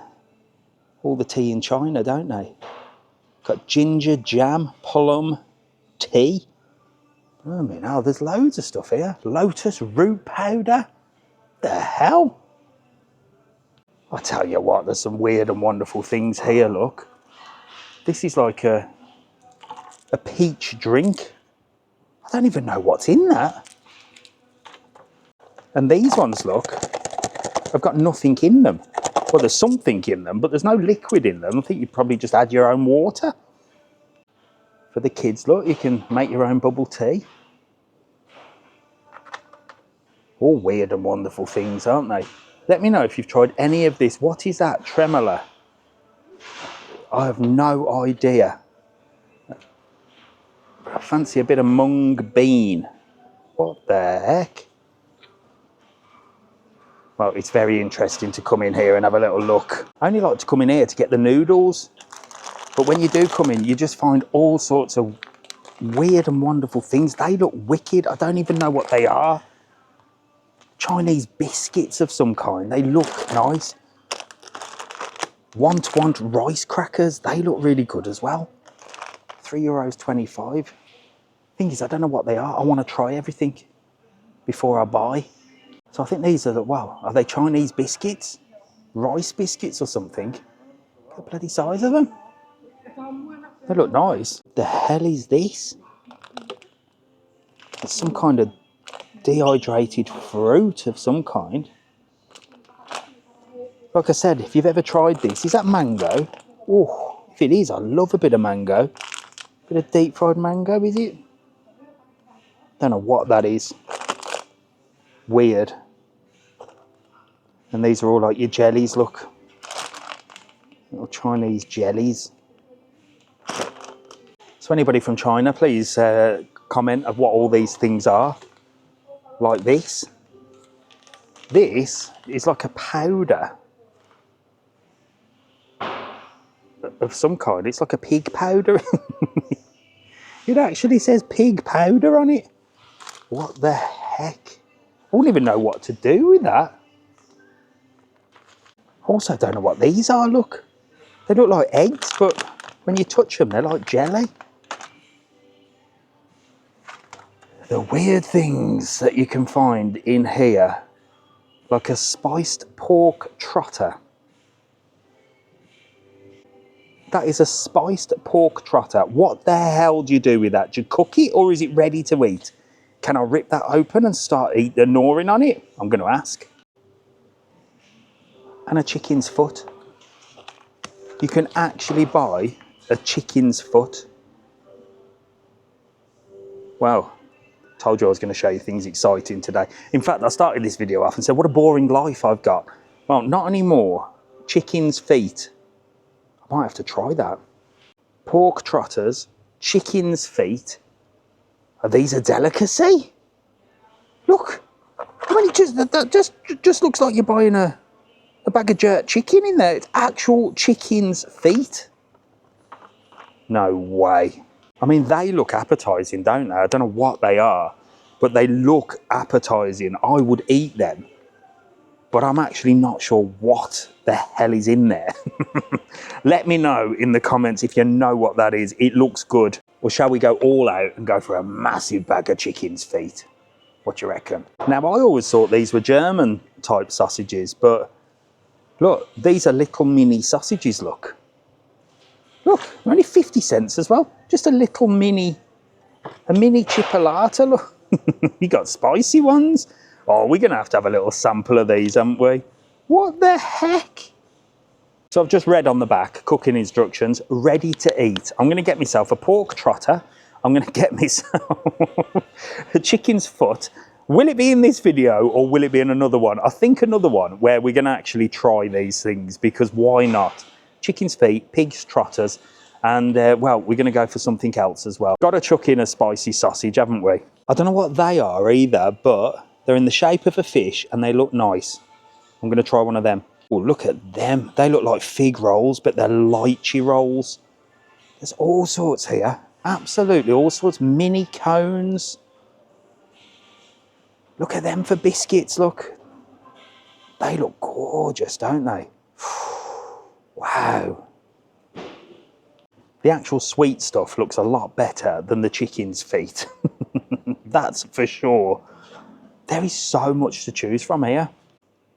all the tea in China, don't they? Got ginger, jam, plum, tea. I mean, oh, there's loads of stuff here. Lotus root powder. The hell? I tell you what, there's some weird and wonderful things here, look. This is like a peach drink. I don't even know what's in that. And these ones, look, have got nothing in them. Well, there's something in them, but there's no liquid in them. I think you probably just add your own water. For the kids, look, you can make your own bubble tea. All weird and wonderful things, aren't they? Let me know if you've tried any of this. What is that? Tremolo. I have no idea. I fancy a bit of mung bean. What the heck? Well, it's very interesting to come in here and have a little look. I only like to come in here to get the noodles. But when you do come in, you just find all sorts of weird and wonderful things. They look wicked. I don't even know what they are. Chinese biscuits of some kind. They look nice. Want rice crackers. They look really good as well. €3.25. Thing is, I don't know what they are. I want to try everything before I buy. So I think these are the, wow, are they Chinese biscuits? Rice biscuits or something? Look at the bloody size of them. They look nice. The hell is this? It's some kind of dehydrated fruit of some kind. Like I said, if you've ever tried this, is that mango? Oh, if it is, I love a bit of mango. Bit of deep fried mango, is it? Don't know what that is. Weird. And these are all like your jellies, look. Little Chinese jellies. So anybody from China, please comment of what all these things are. Like this. This is like a powder of some kind. It's like a pig powder. It actually says pig powder on it. What the heck? I wouldn't even know what to do with that. Also don't know what these are, look. They look like eggs, but when you touch them, they're like jelly. The weird things that you can find in here, like a spiced pork trotter. That is a spiced pork trotter. What the hell do you do with that? Do you cook it or is it ready to eat? Can I rip that open and start gnawing on it? I'm going to ask. And a chicken's foot. You can actually buy a chicken's foot. Wow. Told you I was going to show you things exciting today. In fact, I started this video off and said, what a boring life I've got. Well, not anymore. Chicken's feet. I might have to try that. Pork trotters, chicken's feet. Are these a delicacy? Look. I mean, that just looks like you're buying a bag of jerk chicken in there. It's actual chicken's feet. No way. I mean, they look appetizing, don't they? I don't know what they are, but they look appetizing. I would eat them, but I'm actually not sure what the hell is in there. Let me know in the comments if you know what that is. It looks good. Or shall we go all out and go for a massive bag of chicken's feet? What do you reckon? Now, I always thought these were German type sausages, but look, these are little mini sausages, look. Look, they're only 50 cents as well. Just a little mini chipolata, look. You got spicy ones. Oh, we're gonna have to have a little sample of these, haven't we? What the heck? So I've just read on the back, cooking instructions, ready to eat. I'm gonna get myself a pork trotter. I'm gonna get myself a chicken's foot. Will it be in this video or will it be in another one? I think another one where we're gonna actually try these things, because why not? Chicken's feet, pig's trotters, and well, we're gonna go for something else as well. Gotta chuck in a spicy sausage, haven't we? I don't know what they are either, but they're in the shape of a fish and they look nice. I'm gonna try one of them. Oh, look at them. They look like fig rolls, but they're lychee rolls. There's all sorts here. Absolutely all sorts. Mini cones. Look at them for biscuits, look. They look gorgeous, don't they? Wow. The actual sweet stuff looks a lot better than the chicken's feet. That's for sure. There is so much to choose from here.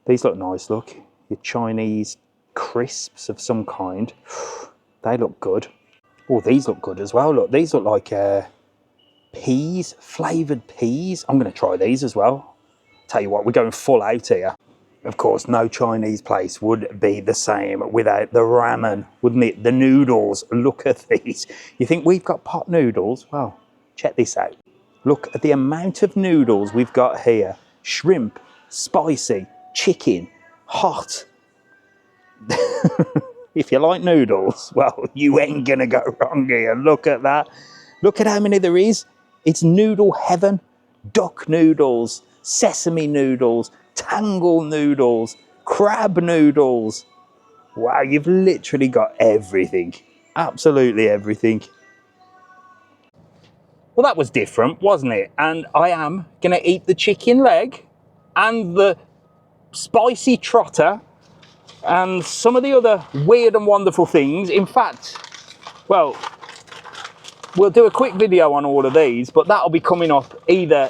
These look nice, look. Your Chinese crisps of some kind. They look good. Oh, these look good as well. Look, these look like peas, flavoured peas. I'm going to try these as well. Tell you what, we're going full out here. Of course, no Chinese place would be the same without the ramen, wouldn't it? The noodles, look at these. You think we've got pot noodles? Well, check this out. Look at the amount of noodles we've got here. Shrimp, spicy, chicken, hot. If you like noodles, well, you ain't gonna go wrong here. Look at that. Look at how many there is. It's noodle heaven. Duck noodles, sesame noodles, tangle noodles, crab noodles. Wow, you've literally got everything. Absolutely everything. Well, that was different, wasn't it? And I am gonna eat the chicken leg and the spicy trotter and some of the other weird and wonderful things. In fact, well, we'll do a quick video on all of these, but that'll be coming up either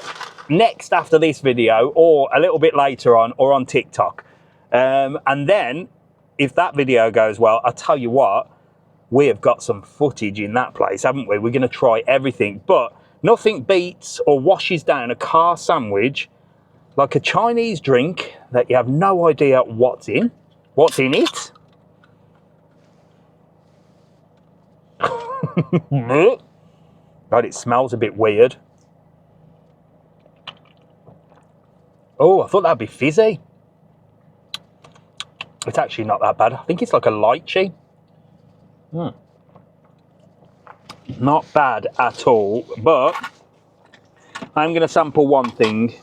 next after this video or a little bit later on or on TikTok. And then if that video goes well, I'll tell you what, we have got some footage in that place, haven't we? We're going to try everything, but nothing beats or washes down a car sandwich like a Chinese drink that you have no idea what's in it. God, it smells a bit weird. Oh, I thought that'd be fizzy. It's actually not that bad. I think it's like a lychee. Not bad at all, but I'm going to sample one thing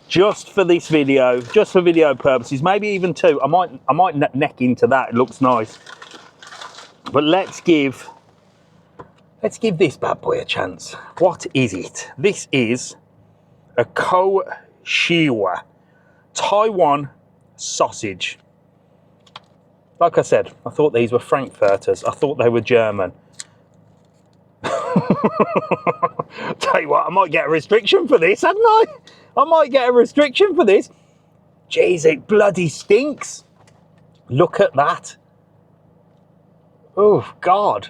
just for this video, just for video purposes, maybe even two. I might neck into that. It looks nice. But let's give this bad boy a chance. What is it? This is a Shiwa Taiwan sausage. Like I said, I thought these were Frankfurters. I thought they were German. Tell you what, I might get a restriction for this, hadn't I? I might get a restriction for this. Jeez, it bloody stinks. Look at that. Oh, God.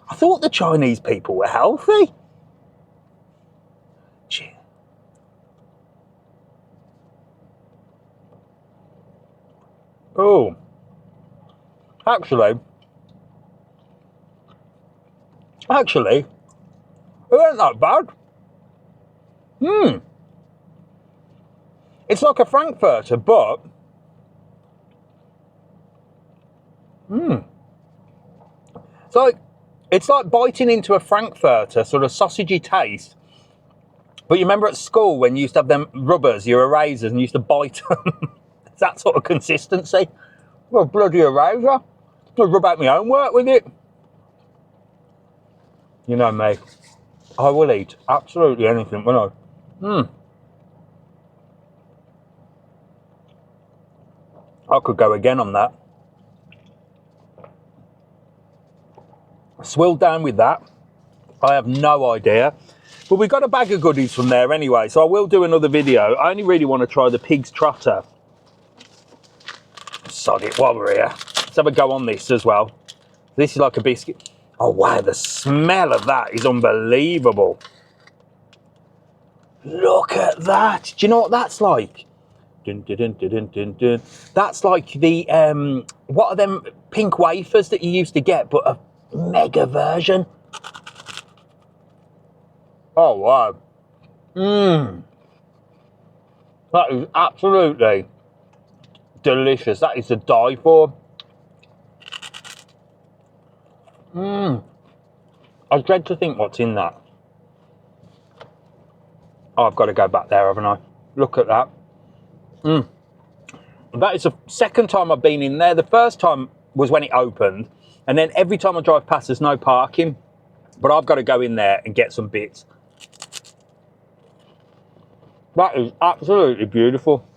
I thought the Chinese people were healthy. Gee. Oh. Actually, it ain't that bad. It's like a Frankfurter, but it's like biting into a Frankfurter, sort of sausagey taste. But you remember at school when you used to have them rubbers, your erasers, and you used to bite them? It's that sort of consistency. Well, bloody eraser. I'll rub out my own work with it. You know me. I will eat absolutely anything, won't I? I could go again on that. Swilled down with that. I have no idea. But we got a bag of goodies from there anyway, so I will do another video. I only really want to try the pig's trotter. Sod it while we're here. Let's have a go on this as well. This is like a biscuit. Oh wow, the smell of that is unbelievable. Look at that. Do you know what that's like? Dun, dun, dun, dun, dun, dun. That's like the, what are them pink wafers that you used to get, but a mega version? Oh wow. That is absolutely delicious. That is to die for. I dread to think what's in that. Oh, I've got to go back there, haven't I? Look at that. That is the second time I've been in there. The first time was when it opened, and then every time I drive past, there's no parking. But I've got to go in there and get some bits. That is absolutely beautiful.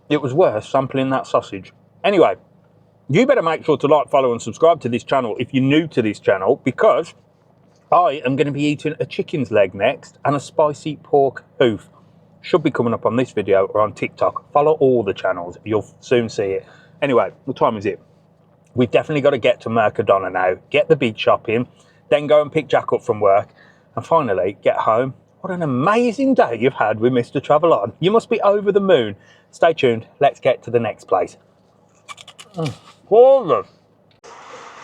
It was worth sampling that sausage. Anyway, you better make sure to like, follow and subscribe to this channel if you're new to this channel, because I am going to be eating a chicken's leg next and a spicy pork hoof. Should be coming up on this video or on TikTok. Follow all the channels, you'll soon see it. Anyway, what time is it? We've definitely got to get to Mercadona now, get the big shopping, then go and pick Jack up from work, and finally get home. What an amazing day you've had with Mr. TravelON. You must be over the moon. Stay tuned, let's get to the next place.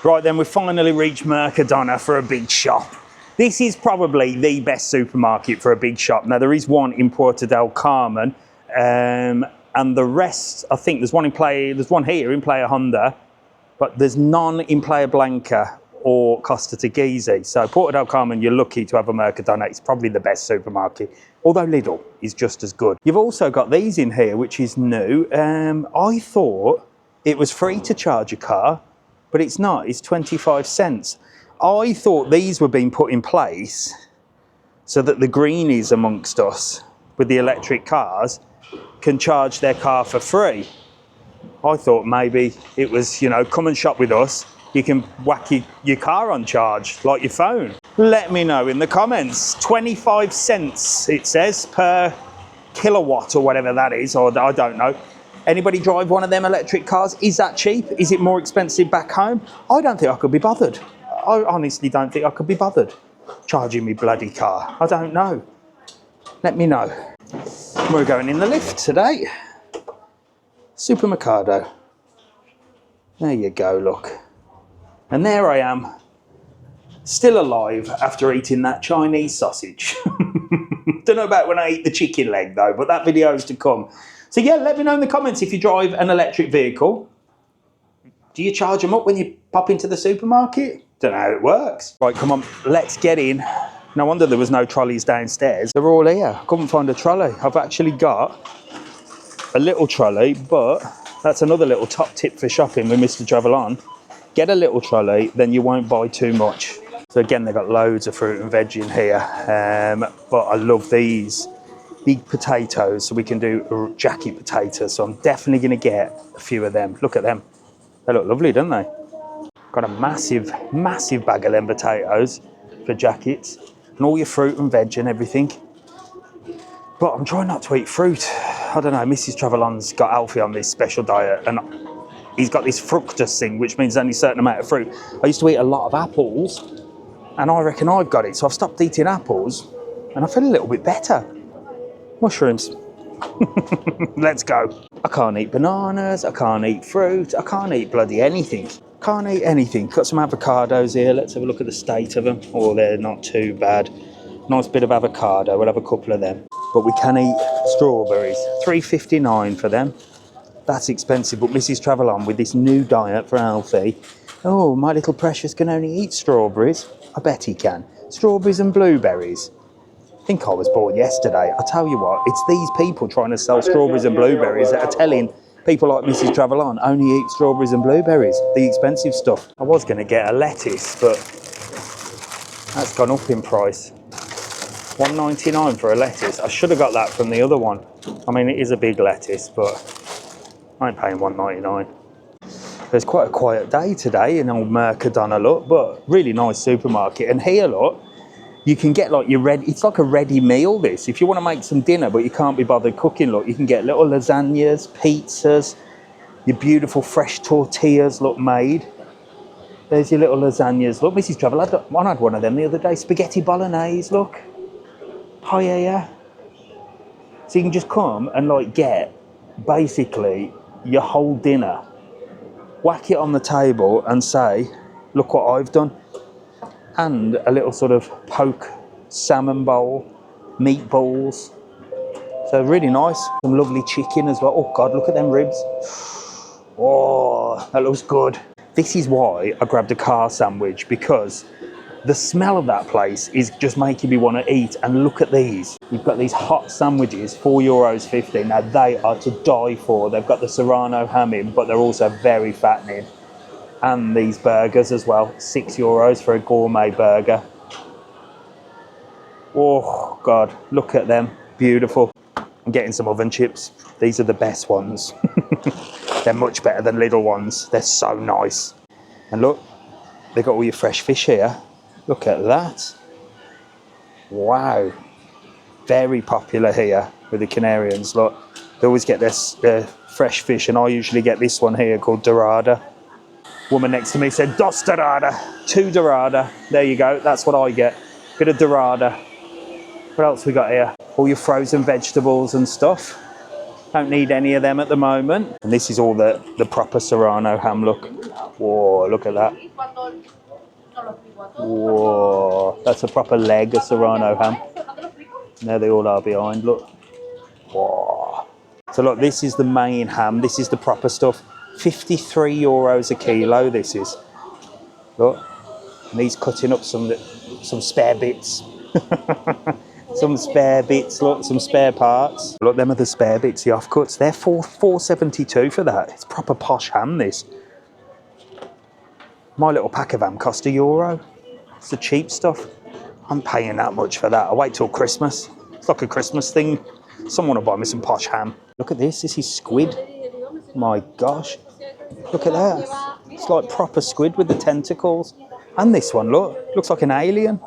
Right then, we've finally reached Mercadona for a big shop. This is probably the best supermarket for a big shop. Now, there is one in Puerto del Carmen, and the rest, I think there's one here in Playa Honda, but there's none in Playa Blanca or Costa Teguise. So Puerto del Carmen, you're lucky to have a Mercadona. It's probably the best supermarket, although Lidl is just as good. You've also got these in here, which is new. I thought it was free to charge a car, but it's not. It's 25 cents. I thought these were being put in place so that the greenies amongst us with the electric cars can charge their car for free. I thought maybe it was, you know, come and shop with us. You can whack your car on charge, like your phone. Let me know in the comments. 25 cents, it says, per kilowatt or whatever that is, or I don't know. Anybody drive one of them electric cars? Is that cheap? Is it more expensive back home? I don't think I could be bothered. I honestly don't think I could be bothered charging me bloody car. I don't know. Let me know. We're going in the lift today. Supermercado. There you go, look. And there I am, still alive after eating that Chinese sausage. Don't know about when I eat the chicken leg though, but that video is to come. So yeah, let me know in the comments if you drive an electric vehicle. Do you charge them up when you pop into the supermarket? Don't know how it works. Right, come on, let's get in. No wonder there was no trolleys downstairs. They're all here. I couldn't find a trolley. I've actually got a little trolley, but that's another little top tip for shopping with Mr. TravelON. Get a little trolley, then you won't buy too much. So again, they've got loads of fruit and veg in here, but I love these big potatoes, so we can do jacket potatoes. So I'm definitely going to get a few of them. Look at them. They look lovely, don't they? Got a massive, massive bag of them potatoes for jackets, and all your fruit and veg and everything. But I'm trying not to eat fruit. I don't know, Mrs. TravelON's got Alfie on this special diet, and he's got this fructose thing, which means only a certain amount of fruit. I used to eat a lot of apples, and I reckon I've got it. So I've stopped eating apples, and I feel a little bit better. Mushrooms. Let's go. I can't eat bananas, I can't eat fruit, I can't eat bloody anything. Can't eat anything. Got some avocados here. Let's have a look at the state of them. Oh, they're not too bad. Nice bit of avocado. We'll have a couple of them. But we can eat strawberries. $3.59 for them. That's expensive. But Mrs. TravelON with this new diet for Alfie. Oh, my little precious can only eat strawberries. I bet he can. Strawberries and blueberries. I think I was born yesterday. I tell you what, it's these people trying to sell strawberries and blueberries that are telling people like Mrs. TravelON only eat strawberries and blueberries, the expensive stuff. I was going to get a lettuce, but that's gone up in price. $1.99 for a lettuce. I should have got that from the other one. I mean, it is a big lettuce, but I ain't paying $1.99. It's quite a quiet day today in old Mercadona, look, but really nice supermarket. And here, look, you can get like your it's like a ready meal, this. If you want to make some dinner, but you can't be bothered cooking, look, you can get little lasagnas, pizzas, your beautiful fresh tortillas, look, made. There's your little lasagnas. Look, Mrs. TravelON, I had one of them the other day. Spaghetti bolognese, look. Oh, yeah. So you can just come and like get basically your whole dinner, whack it on the table and say, look what I've done. And a little sort of poke salmon bowl, meatballs. So really nice. Some lovely chicken as well. Oh God, look at them ribs. Oh, that looks good. This is why I grabbed a car sandwich, because the smell of that place is just making me want to eat. And look at these. You've got these hot sandwiches, €4.50. Now they are to die for. They've got the serrano ham in, but they're also very fattening. And these burgers as well, €6 for a gourmet burger. Oh God, look at them. Beautiful. I'm getting some oven chips. These are the best ones. They're much better than little ones. They're so nice. And look, they got all your fresh fish here. Look at that. Wow. Very popular here with the Canarians. Look, they always get this fresh fish, and I usually get this one here called dorada. Woman next to me said, dos dorada, 2 dorada. There you go, that's what I get. Bit of dorada. What else we got here? All your frozen vegetables and stuff. Don't need any of them at the moment. And this is all the proper Serrano ham, look. Whoa, look at that. Whoa, that's a proper leg of Serrano ham. And there they all are behind, look. Whoa. So look, this is the main ham. This is the proper stuff. 53 euros a kilo, this is. Look, and he's cutting up some spare bits. Some spare bits, look, some spare parts. Look, them are the spare bits, the offcuts. They're $4.72 for that. It's proper posh ham, this. My little pack of ham cost €1. It's the cheap stuff. I'm paying that much for that. I'll wait till Christmas. It's like a Christmas thing. Someone will buy me some posh ham. Look at this. This is squid. My gosh. Look at that. It's like proper squid with the tentacles. And this one, look. Looks like an alien.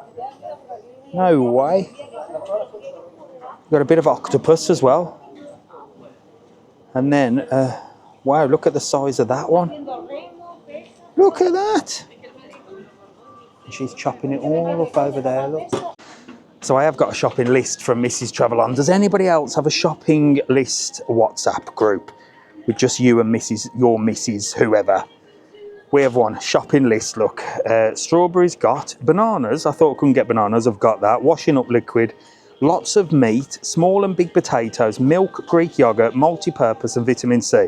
No way. Got a bit of octopus as well. And then, wow, look at the size of that one. Look at that. She's chopping it all up over there, look. So I have got a shopping list from Mrs. TravelON. Does anybody else have a shopping list WhatsApp group with just you and your missus, whoever? We have one shopping list, look. Strawberries got, bananas, I thought I couldn't get bananas, I've got that. Washing up liquid, lots of meat, small and big potatoes, milk, Greek yogurt, multi-purpose and vitamin C.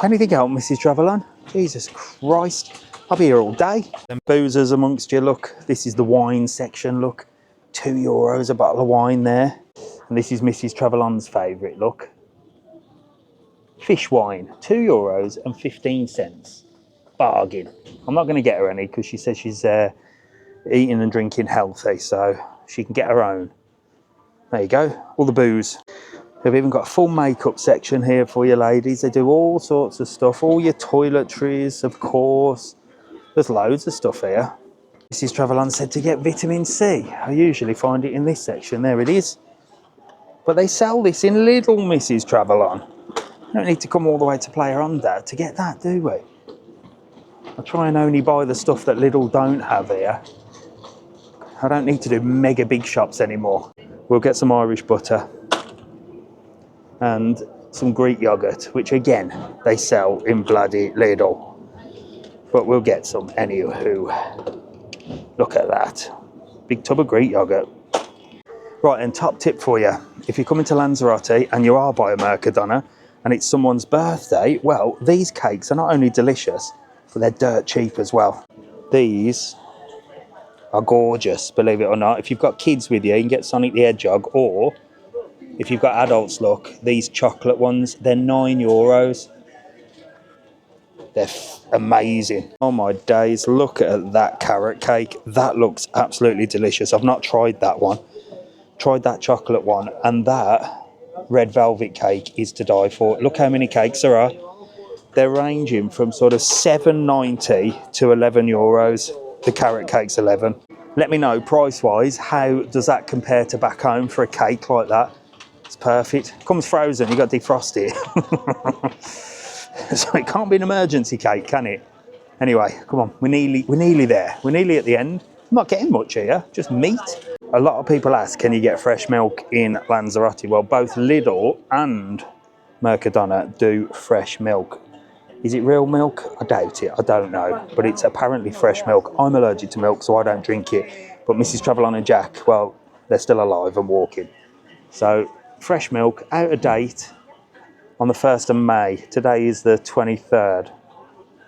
Anything else, Mrs. TravelON? Jesus Christ, I'll be here all day. And boozers amongst you, look. This is the wine section, look. €2 a bottle of wine there. And this is Mrs. TravelON's favourite, look. Fish wine, €2.15. Bargain. I'm not going to get her any because she says she's eating and drinking healthy, so she can get her own. There you go, all the booze. They've even got a full makeup section here for you ladies. They do all sorts of stuff, all your toiletries, of course. There's loads of stuff here. Mrs. TravelON said to get vitamin C. I usually find it in this section. There it is. But they sell this in Lidl, Mrs. TravelON. You don't need to come all the way to Player On Dad to get that, do we? I try and only buy the stuff that Lidl don't have here. I don't need to do mega big shops anymore. We'll get some Irish butter and some Greek yogurt, which again, they sell in bloody Lidl. But we'll get some anywho. Look at that. Big tub of Greek yogurt. Right, and top tip for you. If you're coming to Lanzarote and you are by a Mercadona and it's someone's birthday, well, these cakes are not only delicious, but they're dirt cheap as well. These are gorgeous, believe it or not. If you've got kids with you, you can get Sonic the Hedgehog, or if you've got adults, look, these chocolate ones, they're €9. They're amazing. Oh my days, look at that carrot cake. That looks absolutely delicious. I've not tried that one. Tried that chocolate one, and that red velvet cake is to die for. Look how many cakes there are. They're ranging from sort of €7.90 to €11. The carrot cake's 11. Let me know, price-wise, how does that compare to back home for a cake like that? It's perfect. Comes frozen, you got to defrost it. So it can't be an emergency cake, can it? Anyway, come on, we're nearly there. We're nearly at the end. I'm not getting much here, just meat. A lot of people ask, can you get fresh milk in Lanzarote? Well, both Lidl and Mercadona do fresh milk. Is it real milk? I doubt it, I don't know. But it's apparently fresh milk. I'm allergic to milk, so I don't drink it. But Mrs. TravelON and Jack, well, they're still alive and walking. So, fresh milk, out of date, on the 1st of May. Today is the 23rd.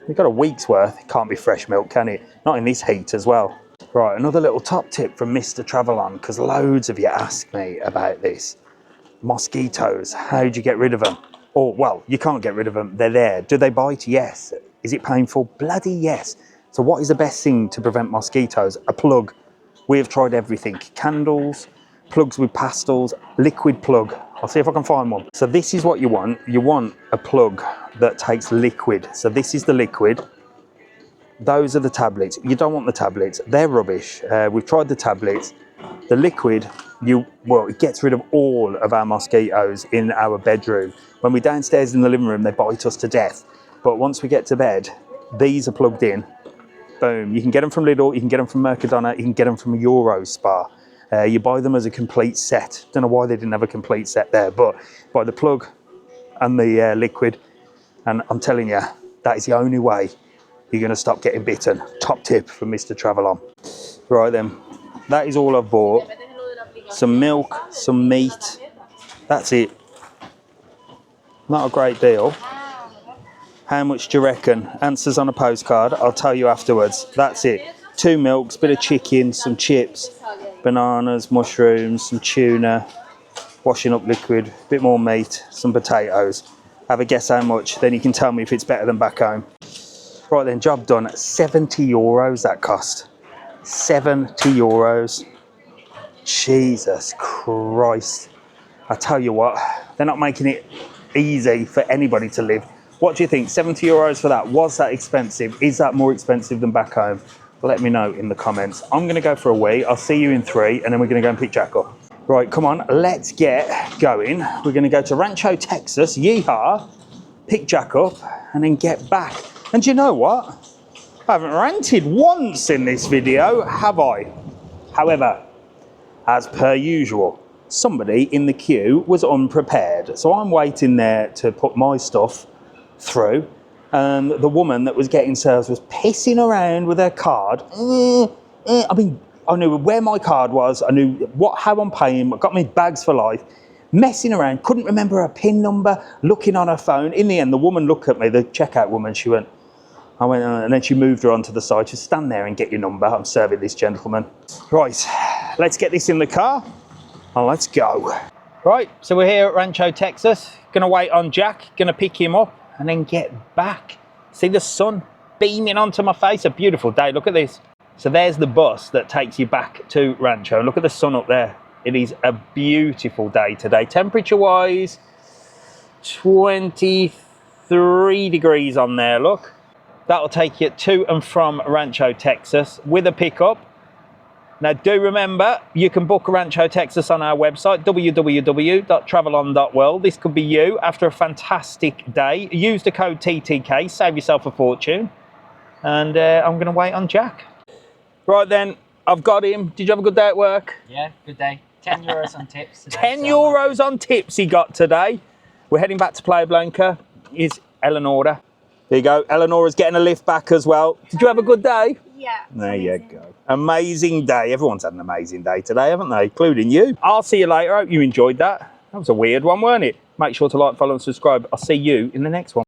You've got a week's worth. It can't be fresh milk, can it? Not in this heat as well. Right, another little top tip from Mr. TravelON, because loads of you ask me about this. Mosquitoes, how do you get rid of them? Or, well, you can't get rid of them. They're there. Do they bite? Yes. Is it painful? Bloody yes. So what is the best thing to prevent mosquitoes? A plug. We have tried everything. Candles, plugs with pastels, liquid plug. I'll see if I can find one. So this is what you want. You want a plug that takes liquid. So this is the liquid. Those are the tablets. You don't want the tablets. They're rubbish. We've tried the tablets. The liquid, it gets rid of all of our mosquitoes in our bedroom. When we're downstairs in the living room, they bite us to death. But once we get to bed, these are plugged in. Boom. You can get them from Lidl, you can get them from Mercadona, you can get them from Eurospa. You buy them as a complete set. Don't know why they didn't have a complete set there, but buy the plug and the liquid. And I'm telling you, that is the only way you're going to stop getting bitten. Top tip from Mr. TravelON. Right then, that is all I've bought. Some milk, some meat. That's it. Not a great deal. How much do you reckon? Answers on a postcard. I'll tell you afterwards. That's it. 2 milks, bit of chicken, some chips, bananas, mushrooms, some tuna, washing up liquid, bit more meat, some potatoes. Have a guess how much, then you can tell me if it's better than back home. Right then, job done. €70 that cost. €70. Jesus Christ. I tell you what, they're not making it easy for anybody to live. What do you think? €70 for that? Was that expensive? Is that more expensive than back home? Let me know in the comments. I'm going to go for a wee. I'll see you in 3, and then we're going to go and pick Jack up. Right, come on, let's get going. We're going to go to Rancho, Texas, yeehaw, pick Jack up, and then get back. And you know what? I haven't ranted once in this video, have I? However, as per usual, somebody in the queue was unprepared. So I'm waiting there to put my stuff through. And the woman that was getting served was pissing around with her card. I mean, I knew where my card was. I knew how I'm paying. I got my bags for life. Messing around, couldn't remember her PIN number, looking on her phone. In the end, the woman looked at me, the checkout woman, she went, and then she moved her onto the side. She said, stand there and get your number. I'm serving this gentleman. Right, let's get this in the car and let's go. Right, so we're here at Rancho, Texas. Gonna wait on Jack, gonna pick him up and then get back. See the sun beaming onto my face. A beautiful day, look at this. So there's the bus that takes you back to Rancho. Look at the sun up there. It is a beautiful day today. Temperature wise, 23 degrees on there, look. That'll take you to and from Rancho, Texas with a pickup. Now do remember, you can book Rancho, Texas on our website, www.travelon.world. This could be you after a fantastic day. Use the code TTK, save yourself a fortune. And I'm gonna wait on Jack. Right then, I've got him. Did you have a good day at work? Yeah, good day. €10 on tips today. €10 on tips he got today. We're heading back to Playa Blanca. Is Eleonora. There you go. Eleonora's getting a lift back as well. Did you have a good day? Yeah. There you go. Amazing day. Everyone's had an amazing day today, haven't they? Including you. I'll see you later. I hope you enjoyed that. That was a weird one, weren't it? Make sure to like, follow and subscribe. I'll see you in the next one.